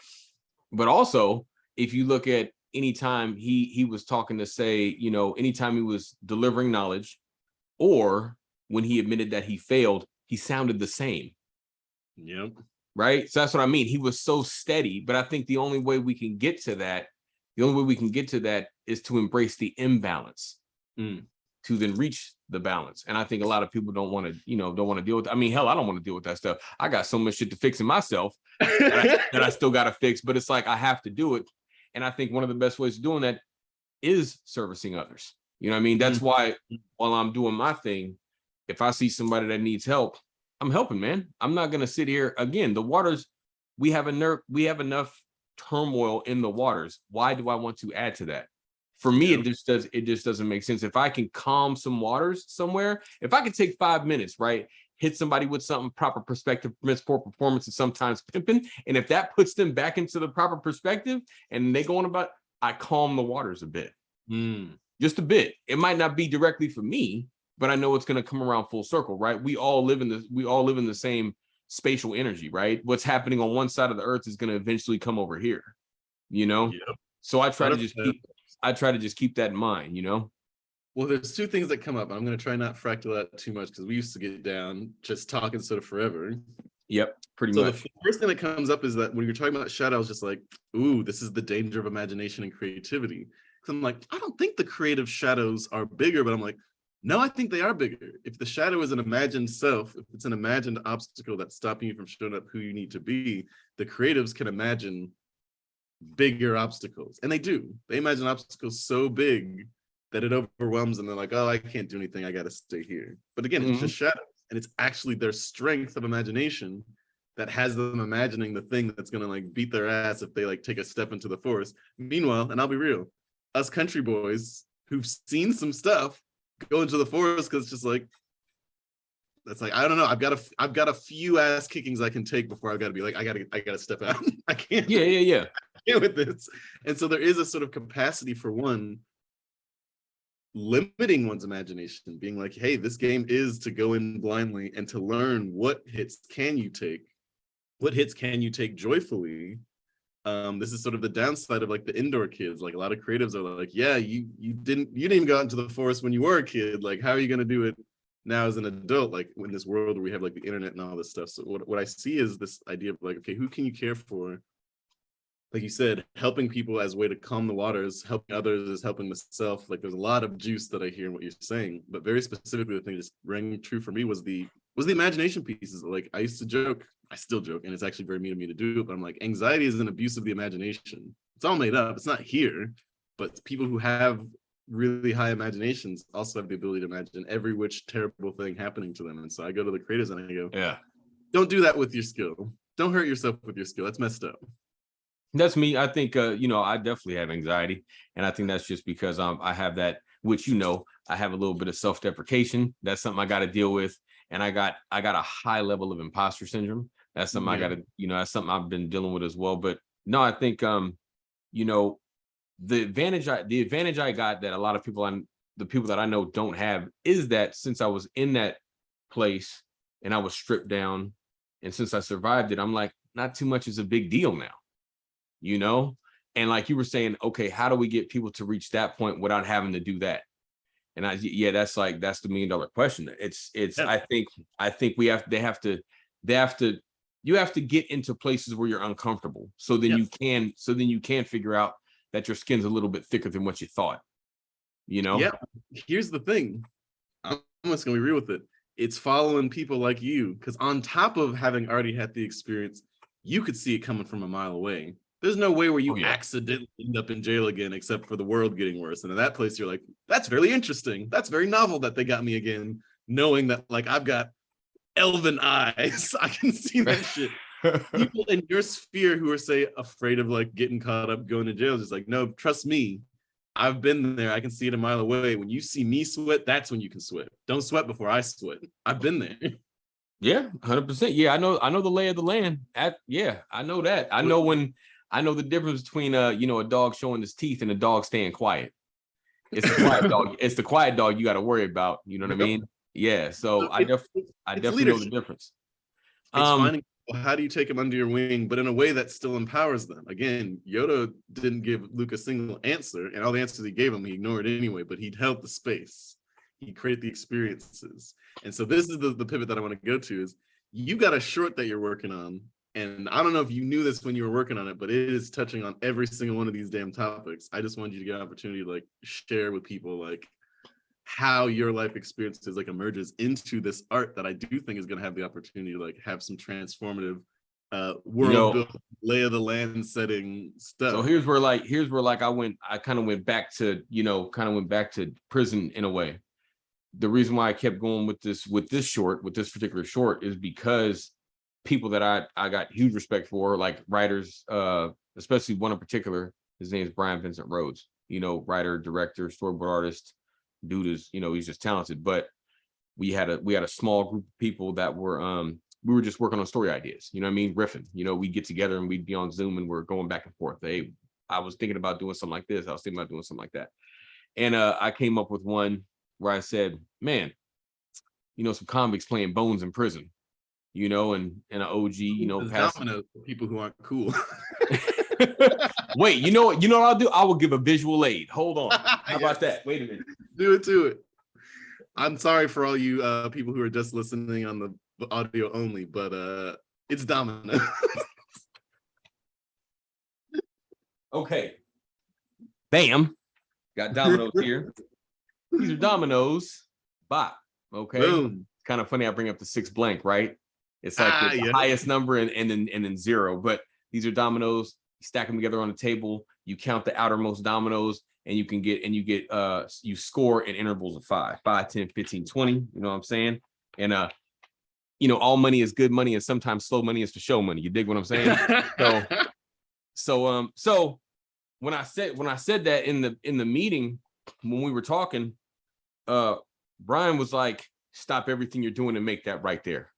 But also, if you look at anytime he was talking to say, anytime he was delivering knowledge, or when he admitted that he failed, he sounded the same. Yep. Right. So that's what I mean. He was so steady. But I think the only way we can get to that is to embrace the imbalance, to then reach the balance. And I think a lot of people don't want to deal with it. I mean, hell, I don't want to deal with that stuff. I got so much shit to fix in myself that I still got to fix, but it's like, I have to do it. And I think one of the best ways of doing that is servicing others. You know what I mean? That's why while I'm doing my thing, if I see somebody that needs help, I'm helping, man. I'm not going to sit here. Again, the waters, we have enough turmoil in the waters. Why do I want to add to that? For me, it just doesn't make sense. If I can calm some waters somewhere, if I can take 5 minutes, right, hit somebody with something, proper perspective, poor performance, and sometimes pimping, and if that puts them back into the proper perspective and they go on about, I calm the waters a bit. Just a bit. It might not be directly for me, but I know it's going to come around full circle, right? We all live in the same spatial energy, right? What's happening on one side of the earth is going to eventually come over here, Yep. So I try to just keep that in mind, Well, there's two things that come up. I'm going to try not fractal that too much because we used to get down just talking sort of forever. Yep, pretty much. So the first thing that comes up is that when you're talking about shadow, I was just like, ooh, this is the danger of imagination and creativity. Because I'm like, I don't think the creative shadows are bigger, but I'm like, no, I think they are bigger. If the shadow is an imagined self, if it's an imagined obstacle that's stopping you from showing up who you need to be, the creatives can imagine bigger obstacles. And they do. They imagine obstacles so big that it overwhelms them. They're like, oh, I can't do anything. I got to stay here. But again, it's just shadows. And it's actually their strength of imagination that has them imagining the thing that's gonna like beat their ass if they like take a step into the forest. Meanwhile, and I'll be real, us country boys who've seen some stuff go into the forest because it's just like, that's like, I don't know. I've got a few ass kickings I can take before I've got to be like, I gotta step out. I can't. Yeah. I can't with this. And so there is a sort of capacity for one limiting one's imagination, being like, hey, this game is to go in blindly and to learn what hits can you take joyfully. This is sort of the downside of like the indoor kids. Like a lot of creatives are like, yeah, you didn't even go out into the forest when you were a kid. Like, how are you going to do it now as an adult? Like in this world where we have like the internet and all this stuff. So what I see is this idea of like, okay, who can you care for? Like you said, helping people as a way to calm the waters, helping others is helping myself. Like there's a lot of juice that I hear in what you're saying, but very specifically, the thing that just rang true for me was the imagination pieces. Like I used to joke, I still joke, and it's actually very mean of me to do it, but I'm like, anxiety is an abuse of the imagination. It's all made up. It's not here, but people who have really high imaginations also have the ability to imagine every which terrible thing happening to them. And so I go to the creators and I go, Yeah, don't do that with your skill. Don't hurt yourself with your skill. That's messed up. that's me. I think I definitely have anxiety, and I think that's just because I have that, which I have a little bit of self-deprecation. That's something I got to deal with, and I got a high level of imposter syndrome. That's something I got to, that's something I've been dealing with as well. But no, I think the advantage I got that a lot of the people that I know don't have is that since I was in that place and I was stripped down, and since I survived it, I'm like, not too much is a big deal now. And like you were saying, okay, how do we get people to reach that point without having to do that? And that's the $1 million question. I think you have to get into places where you're uncomfortable. So then you can figure out that your skin's a little bit thicker than what you thought, Yeah. Here's the thing. I'm just gonna be real with it. It's following people like you, because on top of having already had the experience, you could see it coming from a mile away. There's no way where you accidentally end up in jail again, except for the world getting worse. And in that place, you're like, that's really interesting. That's very novel that they got me again, knowing that like I've got elven eyes. I can see that shit. People in your sphere who are, say, afraid of like getting caught up going to jail, just like, no, trust me. I've been there. I can see it a mile away. When you see me sweat, that's when you can sweat. Don't sweat before I sweat. I've been there. Yeah, 100%. Yeah, I know the lay of the land. I know that. I know the difference between a dog showing his teeth and a dog staying quiet. It's the quiet dog. It's the quiet dog you got to worry about. You know what I mean? Yeah. So I definitely know the difference. It's finding how do you take them under your wing, but in a way that still empowers them. Again, Yoda didn't give Luke a single answer, and all the answers he gave him, he ignored anyway, but he held the space. He created the experiences. And so this is the pivot that I want to go to is you got a short that you're working on. And I don't know if you knew this when you were working on it, but it is touching on every single one of these damn topics. I just wanted you to get an opportunity to like share with people like how your life experiences like emerges into this art that I do think is going to have the opportunity to like have some transformative world build, lay of the land setting stuff. So here's where I kind of went back to prison in a way. The reason why I kept going with this particular short is because people that I got huge respect for, like writers, especially one in particular, his name is Brian Vincent Rhodes, writer, director, storyboard artist. Dude is, he's just talented. But we had a small group of people that were we were just working on story ideas, riffing. We'd get together and we'd be on Zoom and we're going back and forth. Hey, I was thinking about doing something like this. I was thinking about doing something like that. And I came up with one where I said, man, some convicts playing Bones in prison, and an OG, Domino, people who aren't cool. Wait, you know what I'll do? I will give a visual aid. Hold on. How about that? Wait a minute. Do it. I'm sorry for all you people who are just listening on the audio only, but it's Domino. Okay. Bam. Got dominoes here. These are dominoes. Bop. Okay. Boom. Kind of funny I bring up the 6 blank, right? It's like the highest number and then 0. But these are dominoes. You stack them together on the table. You count the outermost dominoes, and you score in intervals of 5, 10, 15, 20. You know what I'm saying? And all money is good money, and sometimes slow money is for show money. You dig what I'm saying? So when I said that in the meeting when we were talking, Brian was like, stop everything you're doing and make that right there.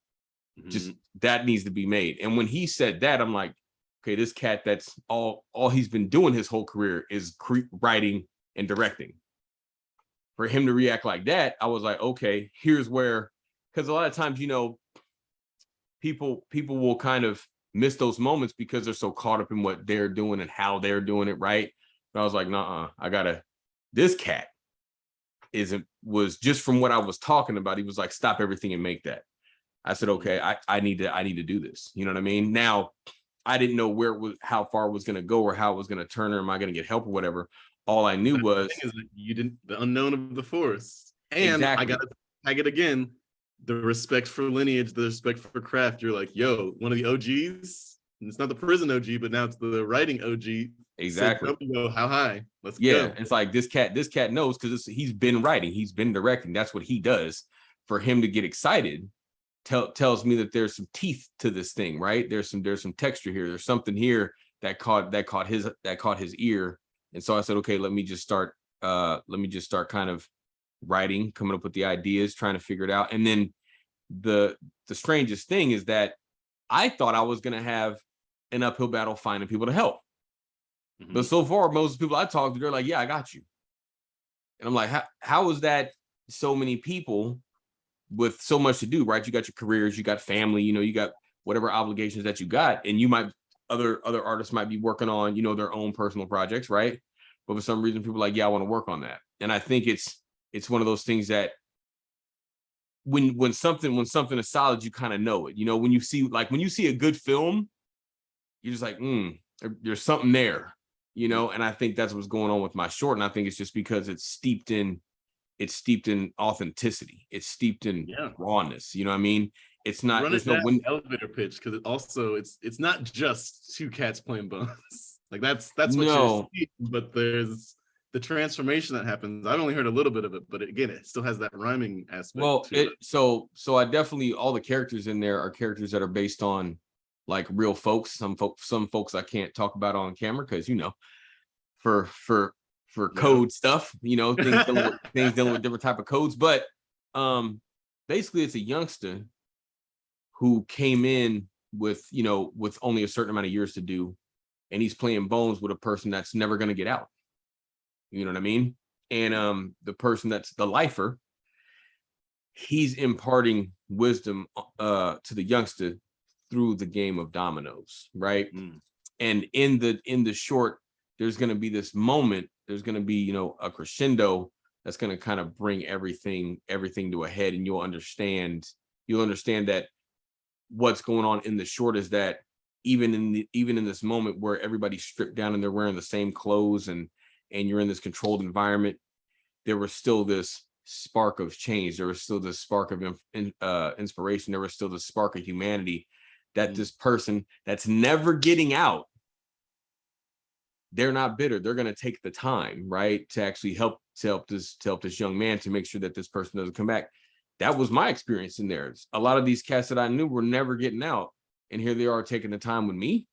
Just that needs to be made. And when he said that, I'm like, okay, this cat, that's all he's been doing his whole career is writing and directing. For him to react like that, I was like, okay, here's where, because a lot of times, people will kind of miss those moments because they're so caught up in what they're doing and how they're doing it, right? But I was like, nah, this cat was just from what I was talking about. He was like, stop everything and make that. I said, okay, I need to do this. You know what I mean? Now, I didn't know how far it was going to go or how it was going to turn, or am I going to get help or whatever. All I knew was you didn't, the unknown of the Force. And exactly. I got to tag it again. The respect for lineage, the respect for craft. You're like, yo, one of the OGs. And it's not the prison OG, but now it's the writing OG. Exactly. So, how high? Let's go. Yeah, it's like this cat knows because he's been writing, he's been directing. That's what he does. For him to get excited tells me that there's some teeth to this thing, right? There's some texture here. There's something here that caught his ear. And so I said, okay, let me just start kind of writing, coming up with the ideas, trying to figure it out. And then the strangest thing is that I thought I was going to have an uphill battle finding people to help. But so far, most people I talked to, they're like, yeah, I got you. And I'm like, how is that so many people with so much to do, right? You got your careers, you got family, you got whatever obligations that you got, and you might, other artists might be working on, their own personal projects, right? But for some reason, people are like, yeah, I want to work on that. And I think it's one of those things that when something is solid, you kind of know it. When you see a good film, you're just like, there's something there, and I think that's what's going on with my short. And I think it's just because it's steeped in authenticity. It's steeped in rawness. You know what I mean? It's not, there's no elevator pitch, because it's not just two cats playing bones. Like that's what you're seeing, but there's the transformation that happens. I've only heard a little bit of it, but again, it still has that rhyming aspect. Well, so I definitely, all the characters in there are characters that are based on like real folks. Some folks I can't talk about on camera because for code stuff, things dealing with different type of codes. But basically, it's a youngster who came in with only a certain amount of years to do, and he's playing bones with a person that's never going to get out. You know what I mean? And the person that's the lifer, he's imparting wisdom to the youngster through the game of dominoes, right? And in the short, there's going to be this moment. There's going to be a crescendo that's going to kind of bring everything to a head, and you'll understand that what's going on in the short is that even in this moment where everybody's stripped down and they're wearing the same clothes and you're in this controlled environment, there was still this spark of change. There was still this spark of inspiration. There was still this spark of humanity that this person that's never getting out, they're not bitter. They're going to take the time, right, to actually help this young man to make sure that this person doesn't come back. That was my experience in there. A lot of these cats that I knew were never getting out, and here they are taking the time with me.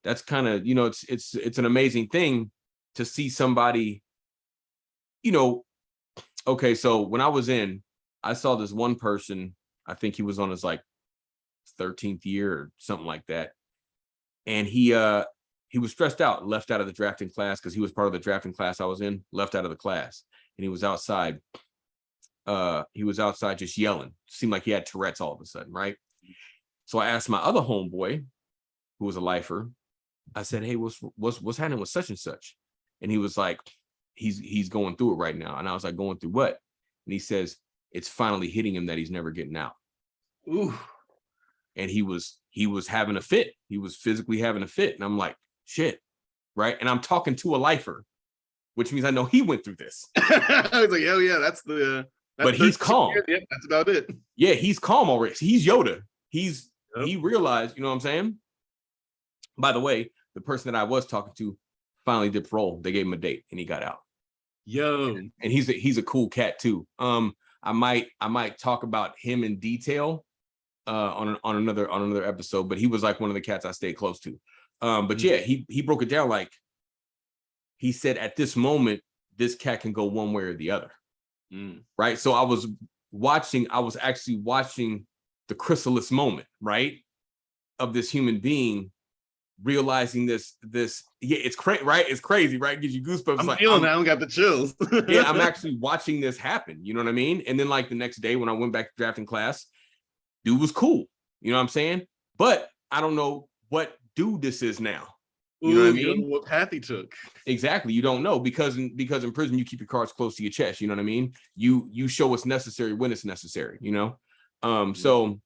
That's kind of, it's an amazing thing to see somebody, okay, so when I was in, I saw this one person, I think he was on his like 13th year or something like that. And he was stressed out, left out of the drafting class because he was part of the drafting class I was in, left out of the class. And he was outside. Just yelling. Seemed like he had Tourette's all of a sudden, right? So I asked my other homeboy, who was a lifer, I said, hey, what's happening with such and such? And he was like, he's going through it right now. And I was like, going through what? And he says, it's finally hitting him that he's never getting out. Ooh. And he was having a fit. He was physically having a fit. And I'm like, shit. Right. And I'm talking to a lifer, which means I know he went through this. I was like, oh yeah, but he's calm. Yeah, that's about it. Yeah, he's calm already. He's Yoda. He realized, you know what I'm saying? By the way, the person that I was talking to finally did parole. They gave him a date and he got out. Yo. And he's a cool cat too. I might talk about him in detail on another episode, but he was like one of the cats I stayed close to. But yeah, he broke it down like he said at this moment, this cat can go one way or the other. Right. So I was actually watching the chrysalis moment, right, of this human being realizing this. Yeah, it's crazy, right? It's crazy, right? It gives you goosebumps. I'm feeling that. I got the chills. Yeah, I'm actually watching this happen. You know what I mean? And then like the next day when I went back to drafting class, dude was cool. You know what I'm saying? But I don't know what dude this is now. You know what I mean? You don't know what path he took. Exactly. You don't know because in prison you keep your cards close to your chest. You know what I mean? You show what's necessary when it's necessary. You know, so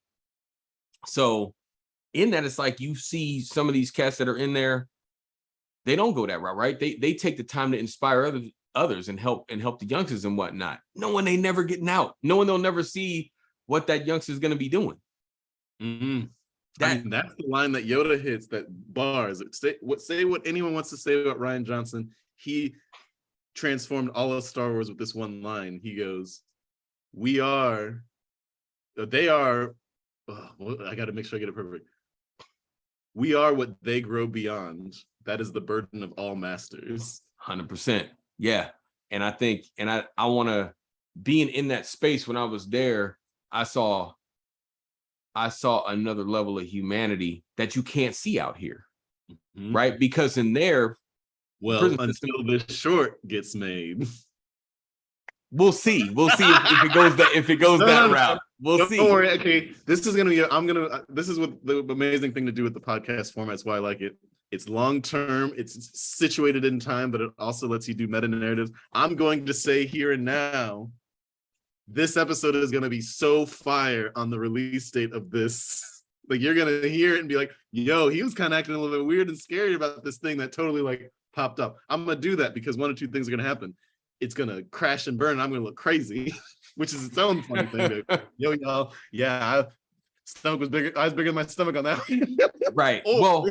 in that it's like you see some of these cats that are in there, they don't go that route, right? They take the time to inspire others and help the youngsters and whatnot, knowing they never getting out, knowing they'll never see what that youngster is going to be doing. That's the line that Yoda hits, that bars. Say what anyone wants to say about Rian Johnson. He transformed all of Star Wars with this one line. He goes, they are, I got to make sure I get it perfect. We are what they grow beyond. That is the burden of all masters. 100%. Yeah. And I think, and I want to, being in that space when I was there, I saw another level of humanity that you can't see out here, right? Because in there, until this short gets made, we'll see if it goes that route. We'll see. Don't worry. Okay, this is gonna be. This is what the amazing thing to do with the podcast format. It's why I like it. It's long term. It's situated in time, but it also lets you do meta narratives. I'm going to say here and now, this episode is going to be so fire on the release date of this. Like, you're going to hear it and be like, yo, he was kind of acting a little bit weird and scary about this thing that totally like popped up. I'm going to do that because one or two things are going to happen. It's going to crash and burn. And I'm going to look crazy, which is its own funny thing. Yo, y'all. Yeah. Stomach was bigger. I was bigger than my stomach on that. Right. Well,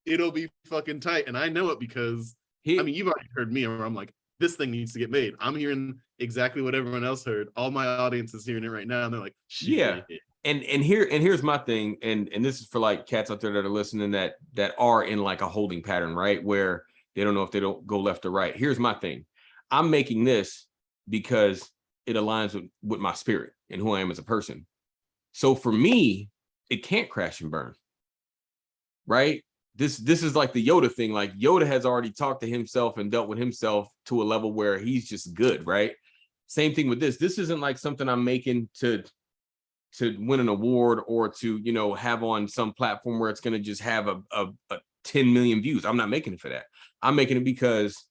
it'll be fucking tight. And I know it because, you've already heard me where I'm like, this thing needs to get made. I'm hearing exactly what everyone else heard. All my audience is hearing it right now, and they're like, shit. Yeah. And here's my thing, and this is for like cats out there that are listening that are in like a holding pattern, right? Where they don't know if they don't go left or right. Here's my thing. I'm making this because it aligns with my spirit and who I am as a person. So for me, it can't crash and burn. Right? This is like the Yoda thing. Like Yoda has already talked to himself and dealt with himself to a level where he's just good, right? Same thing with this. This isn't like something I'm making to win an award or to, you know, have on some platform where it's going to just have a 10 million views. I'm not making it for that. I'm making it because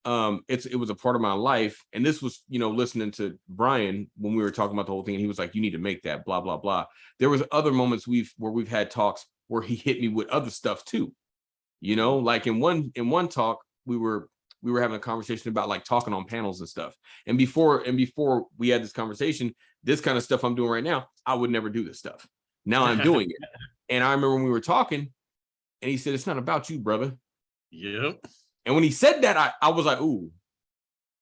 it was a part of my life. And this was, you know, listening to Brian when we were talking about the whole thing, and he was like, you need to make that, blah, blah, blah. There was other moments where we've had talks where he hit me with other stuff too. You know, like in one talk, we were having a conversation about like talking on panels and stuff. And before we had this conversation, this kind of stuff I'm doing right now, I would never do this stuff. Now I'm doing it. And I remember when we were talking and he said, it's not about you, brother. Yep. And when he said that, I was like, ooh.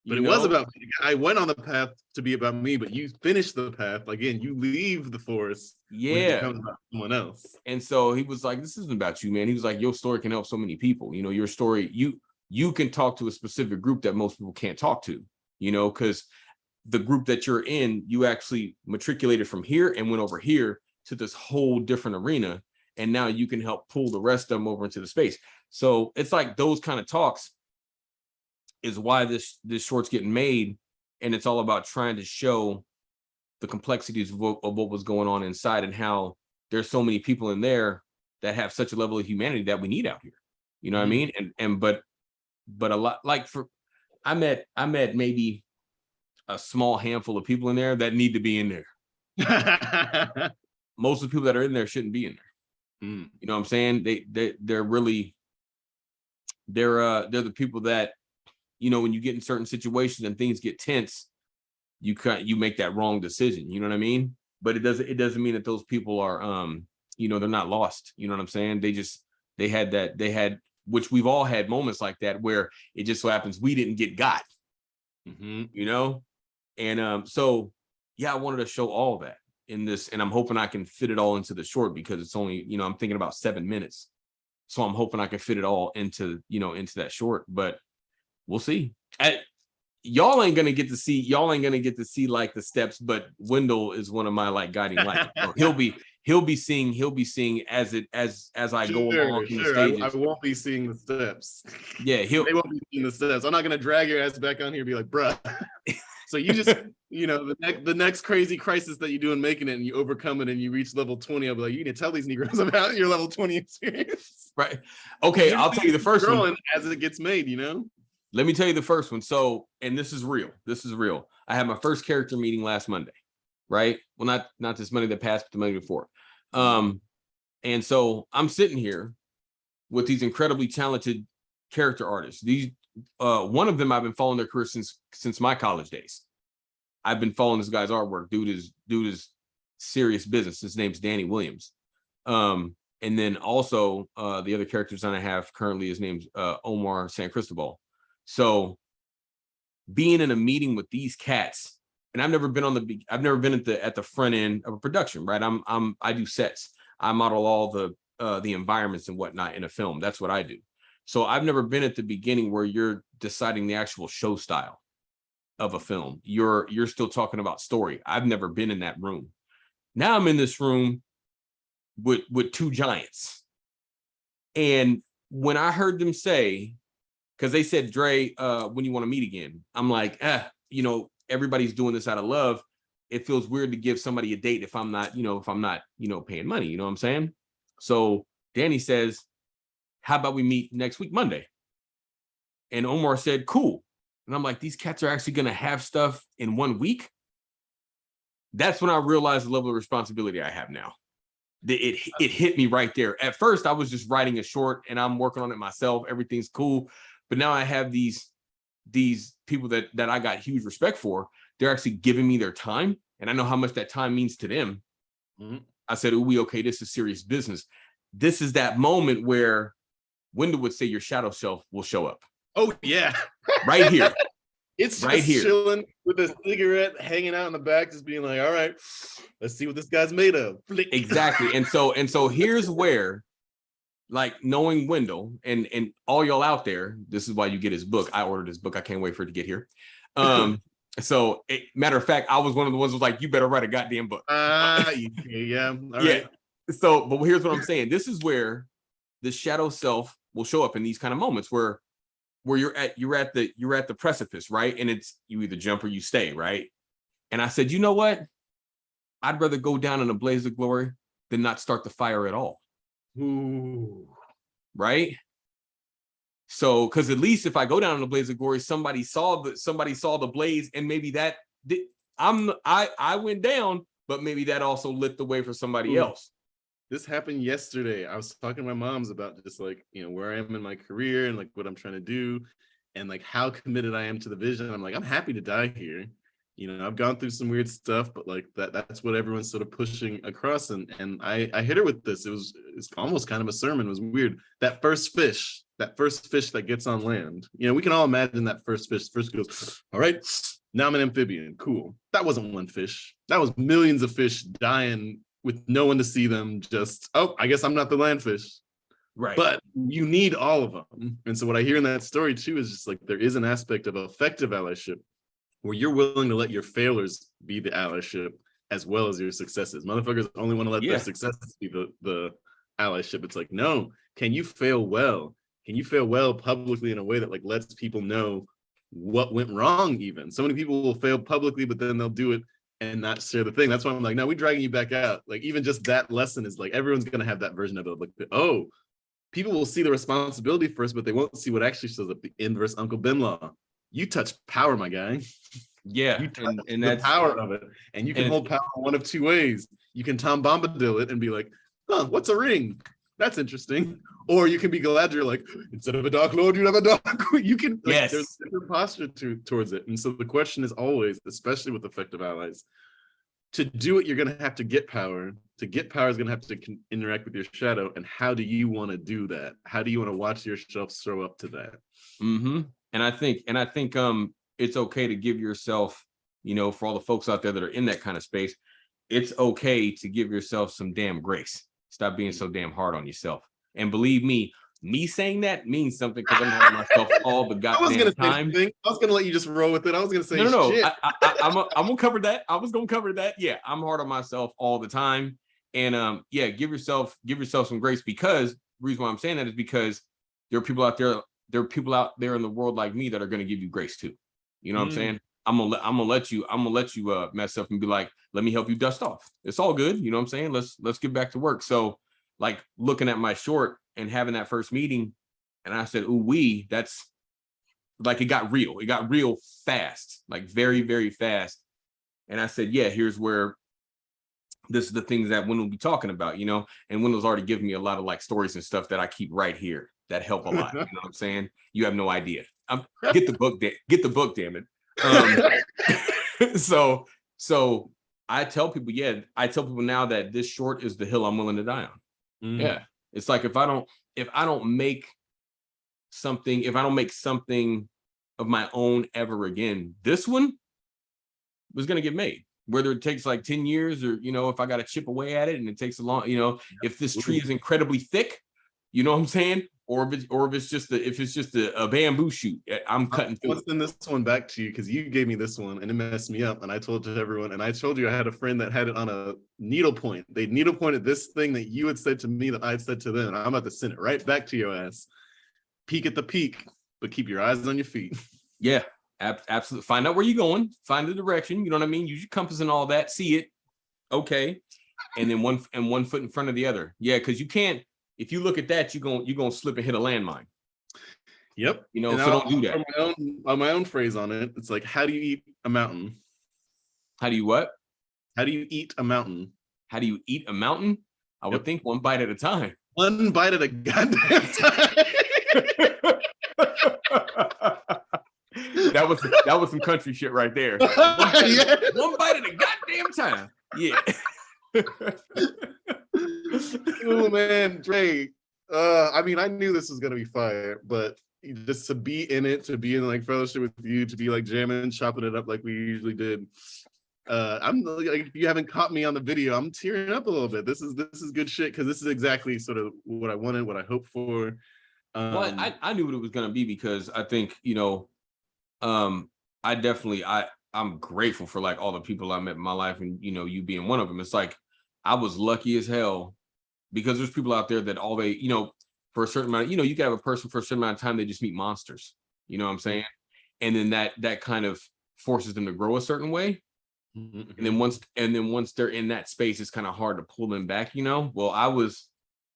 But it was about me. I went on the path to be about me, but you finished the path. Again, you leave the forest. Yeah. When it becomes about someone else. And so he was like, this isn't about you, man. He was like, your story can help so many people. You know, your story, you can talk to a specific group that most people can't talk to, you know, because the group that you're in, you actually matriculated from here and went over here to this whole different arena. And now you can help pull the rest of them over into the space. So it's like those kind of talks is why this short's getting made. And it's all about trying to show the complexities of what was going on inside and how there's so many people in there that have such a level of humanity that we need out here. You know what I mean? And but a lot, like I met maybe a small handful of people in there that need to be in there. Most of the people that are in there shouldn't be in there. You know what I'm saying? They're really, they're the people that, you know, when you get in certain situations and things get tense, you make that wrong decision. You know what I mean? But it doesn't mean that those people are, you know, they're not lost. You know what I'm saying? They had, which we've all had moments like that where it just so happens we didn't get got, you know? And so, yeah, I wanted to show all that. in this, and I'm hoping I can fit it all into the short because it's only, I'm thinking about 7 minutes. So I'm hoping I can fit it all into, into that short, but we'll see. Y'all ain't gonna get to see like the steps, but Wendell is one of my like guiding lights. So he'll be seeing as I go along through the stages. I won't be seeing the steps. Yeah, they won't be seeing the steps. I'm not gonna drag your ass back on here and be like, bruh. So you just, the next crazy crisis that you do in making it and you overcome it and you reach level 20, I'll be like, you need to tell these Negroes about your level 20 experience. Right. Okay, I'll tell you the first one as it gets made, Let me tell you the first one. So, and this is real. I had my first character meeting last Monday, right? Well, not this Monday that passed, but the Monday before. And so I'm sitting here with these incredibly talented character artists. These one of them I've been following their career since my college days. I've been following this guy's artwork. Dude is serious business. His name's Danny Williams. And then also the other character design I have currently, his name's Omar San Cristobal. So being in a meeting with these cats, and I've never been at the front end of a production, right? I do sets. I model all the environments and whatnot in a film. That's what I do. So I've never been at the beginning where you're deciding the actual show style of a film. You're still talking about story. I've never been in that room. Now I'm in this room with two giants. And when I heard them say, because they said, Dre, when you want to meet again, I'm like, everybody's doing this out of love. It feels weird to give somebody a date if I'm not paying money. You know what I'm saying? So Danny says, how about we meet next week, Monday? And Omar said, cool. And I'm like, these cats are actually going to have stuff in 1 week? That's when I realized the level of responsibility I have now. It hit me right there. At first, I was just writing a short and I'm working on it myself. Everything's cool. But now I have these people that I got huge respect for. They're actually giving me their time. And I know how much that time means to them. Mm-hmm. I said, okay, this is serious business. This is that moment where Wendell would say your shadow self will show up. Oh, yeah. Right here. It's right here, chilling with a cigarette, hanging out in the back, just being like, all right, let's see what this guy's made of. Exactly. And so here's where, like, knowing Wendell and all y'all out there, this is why you get his book. I ordered his book. I can't wait for it to get here. So matter of fact, I was one of the ones who was like, you better write a goddamn book. Yeah. All right. So, but here's what I'm saying. This is where the shadow self will show up in these kind of moments where you're at the precipice, right? And it's you either jump or you stay, right? And I said, you know what? I'd rather go down in a blaze of glory than not start the fire at all. Ooh. Right? So, because at least if I go down in a blaze of glory, somebody saw the blaze, and maybe I went down, but maybe that also lit the way for somebody else. This happened yesterday. I was talking to my moms about just like, where I am in my career and like what I'm trying to do and like how committed I am to the vision. I'm like, I'm happy to die here. I've gone through some weird stuff, but like that's what everyone's sort of pushing across. And I hit her with this. It's almost kind of a sermon. It was weird. That first fish that gets on land, we can all imagine that first fish. First goes, all right, now I'm an amphibian. Cool. That wasn't one fish. That was millions of fish dying with no one to see them. Just, I guess I'm not the land fish. Right. But you need all of them. And so what I hear in that story too is just like there is an aspect of effective allyship where you're willing to let your failures be the allyship as well as your successes. Motherfuckers only want to let their successes be the allyship. It's like, no, can you fail well? Can you fail well publicly in a way that like lets people know what went wrong even? So many people will fail publicly, but then they'll do it and not share the thing. That's why I'm like, no, we're dragging you back out. Like even just that lesson is like, everyone's going to have that version of it. Like, people will see the responsibility first, but they won't see what actually shows up, the inverse Uncle Ben law. You touch power, my guy. Yeah. You touch and that's the power of it. And you can hold power one of two ways. You can Tom Bombadil it and be like, what's a ring? That's interesting. Or you can be glad you're like, instead of a dark lord, you have a dark. You can, there's a different posture towards it. And so the question is always, especially with effective allies, to do it, you're going to have to get power. To get power is going to have to interact with your shadow. And how do you want to do that? How do you want to watch yourself show up to that? Mm-hmm. And I think it's okay to give yourself, for all the folks out there that are in that kind of space, it's okay to give yourself some damn grace. Stop being so damn hard on yourself. And believe me saying that means something because I'm hard on myself all the I was goddamn gonna say time. something. I was gonna let you just roll with it. I was gonna say No. shit. I'm gonna cover that. I was gonna cover that. Yeah, I'm hard on myself all the time. And yeah, give yourself some grace, because the reason why I'm saying that is because there are people out there in the world like me that are gonna give you grace too. You know what I'm saying? I'm gonna let you mess up and be like, let me help you dust off. It's all good. You know what I'm saying? Let's get back to work. So like looking at my short and having that first meeting, and I said, ooh, that's like, it got real fast, like very, very fast. And I said, yeah, here's where this is the things that Wendell will be talking about, and Wendell's already given me a lot of like stories and stuff that I keep right here that help a lot. You know what I'm saying? You have no idea. Get the book, damn it. So I tell people now that this short is the hill I'm willing to die on. Yeah. It's like if I don't make something of my own ever again, this one was going to get made, whether it takes like 10 years or, if I got to chip away at it and it takes a long, if this tree is incredibly thick, you know what I'm saying? Or if it's just a bamboo shoot, I'm cutting through. I'll send this one back to you because you gave me this one and it messed me up. And I told everyone, and I told you I had a friend that had it on a needle point. They needle pointed this thing that you had said to me that I had said to them. And I'm about to send it right back to your ass. Peek at the peak, but keep your eyes on your feet. Yeah, absolutely. Find out where you're going. Find the direction. You know what I mean? Use your compass and all that. See it. Okay. And then one foot in front of the other. Yeah, because you can't. If you look at that, you're gonna slip and hit a landmine. Yep. So don't do that. My own phrase on it. It's like, how do you eat a mountain? How do you what? How do you eat a mountain? How do you eat a mountain? I would think one bite at a time. One bite at a goddamn time. That was some country shit right there. One bite at a goddamn time. Yeah. Oh man, Dre. I mean, I knew this was gonna be fire, but just to be in it, to be in like fellowship with you, to be like jamming, chopping it up like we usually did. I'm like, if you haven't caught me on the video, I'm tearing up a little bit. This is good shit because this is exactly sort of what I wanted, what I hoped for. Well, I knew what it was gonna be because I think I'm grateful for like all the people I met in my life, and you being one of them. It's like I was lucky as hell because there's people out there that all they for a certain amount, you can have a person for a certain amount of time, they just meet monsters. You know what I'm saying? And then that kind of forces them to grow a certain way. And then once they're in that space, it's kind of hard to pull them back. Well, I was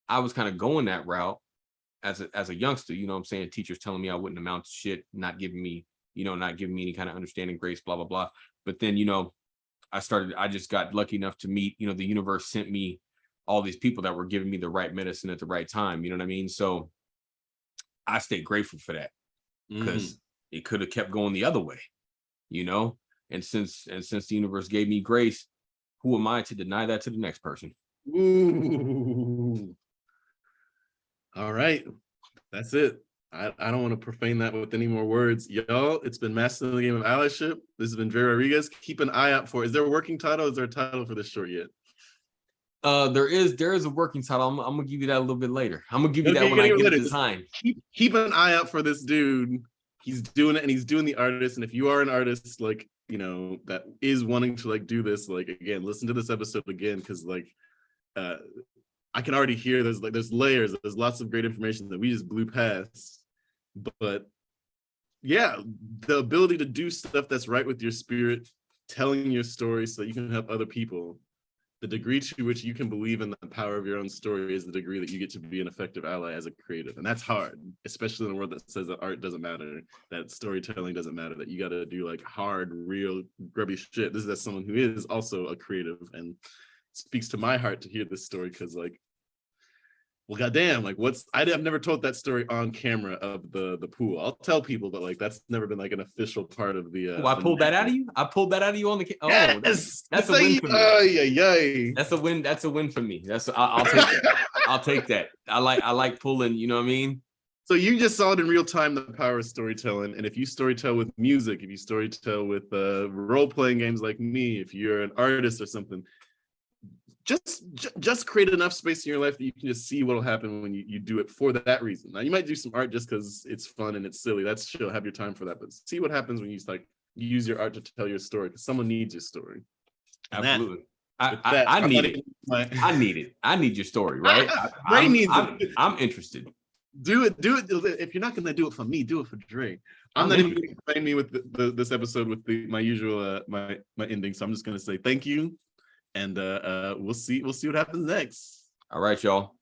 kind of going that route as a youngster. You know what I'm saying? Teachers telling me I wouldn't amount to shit, not giving me any kind of understanding, grace, blah blah blah. But then I just got lucky enough to meet, the universe sent me all these people that were giving me the right medicine at the right time. You know what I mean? So I stay grateful for that because it could have kept going the other way, and since the universe gave me grace, who am I to deny that to the next person? Ooh. All right. That's it. I don't want to profane that with any more words. Y'all, it's been Mastering the Game of Allyship. This has been Dre Rodgriguez. Keep an eye out for it. Is there a working title? Is there a title for this short yet? There is a working title. I'm gonna give you that a little bit later. I'm gonna give you that when I get the time. Keep an eye out for this dude. He's doing it, and he's doing the artist. And if you are an artist, like that is wanting to like do this, like again, listen to this episode again because like I can already hear there's layers. There's lots of great information that we just blew past. But yeah, the ability to do stuff that's right with your spirit, telling your story so that you can help other people. The degree to which you can believe in the power of your own story is the degree that you get to be an effective ally as a creative. And that's hard, especially in a world that says that art doesn't matter, that storytelling doesn't matter, that you got to do like hard, real, grubby shit. This is as someone who is also a creative, and speaks to my heart to hear this story because like, well, goddamn, like I've never told that story on camera of the pool. I'll tell people, but like that's never been like an official part of the. I pulled that out of you. I pulled that out of you on the. Oh, yes! That's a win for me. Yay. That's a win. That's a win for me. I'll take that. I'll take that. I like pulling. You know what I mean? So you just saw it in real time, the power of storytelling. And if you storytell with music, if you storytell with role playing games like me, if you're an artist or something, just create enough space in your life that you can just see what'll happen when you do it for that reason. Now you might do some art just because it's fun and it's silly. That's chill. Have your time for that. But see what happens when you like use your art to tell your story, because someone needs your story. And Absolutely. that, I need it. I need it. I need your story, right? I'm interested. Do it. If you're not gonna do it for me, do it for Dre. I'm not even gonna explain me with this episode with my usual my ending. So I'm just gonna say thank you, and we'll see what happens next. All right, y'all.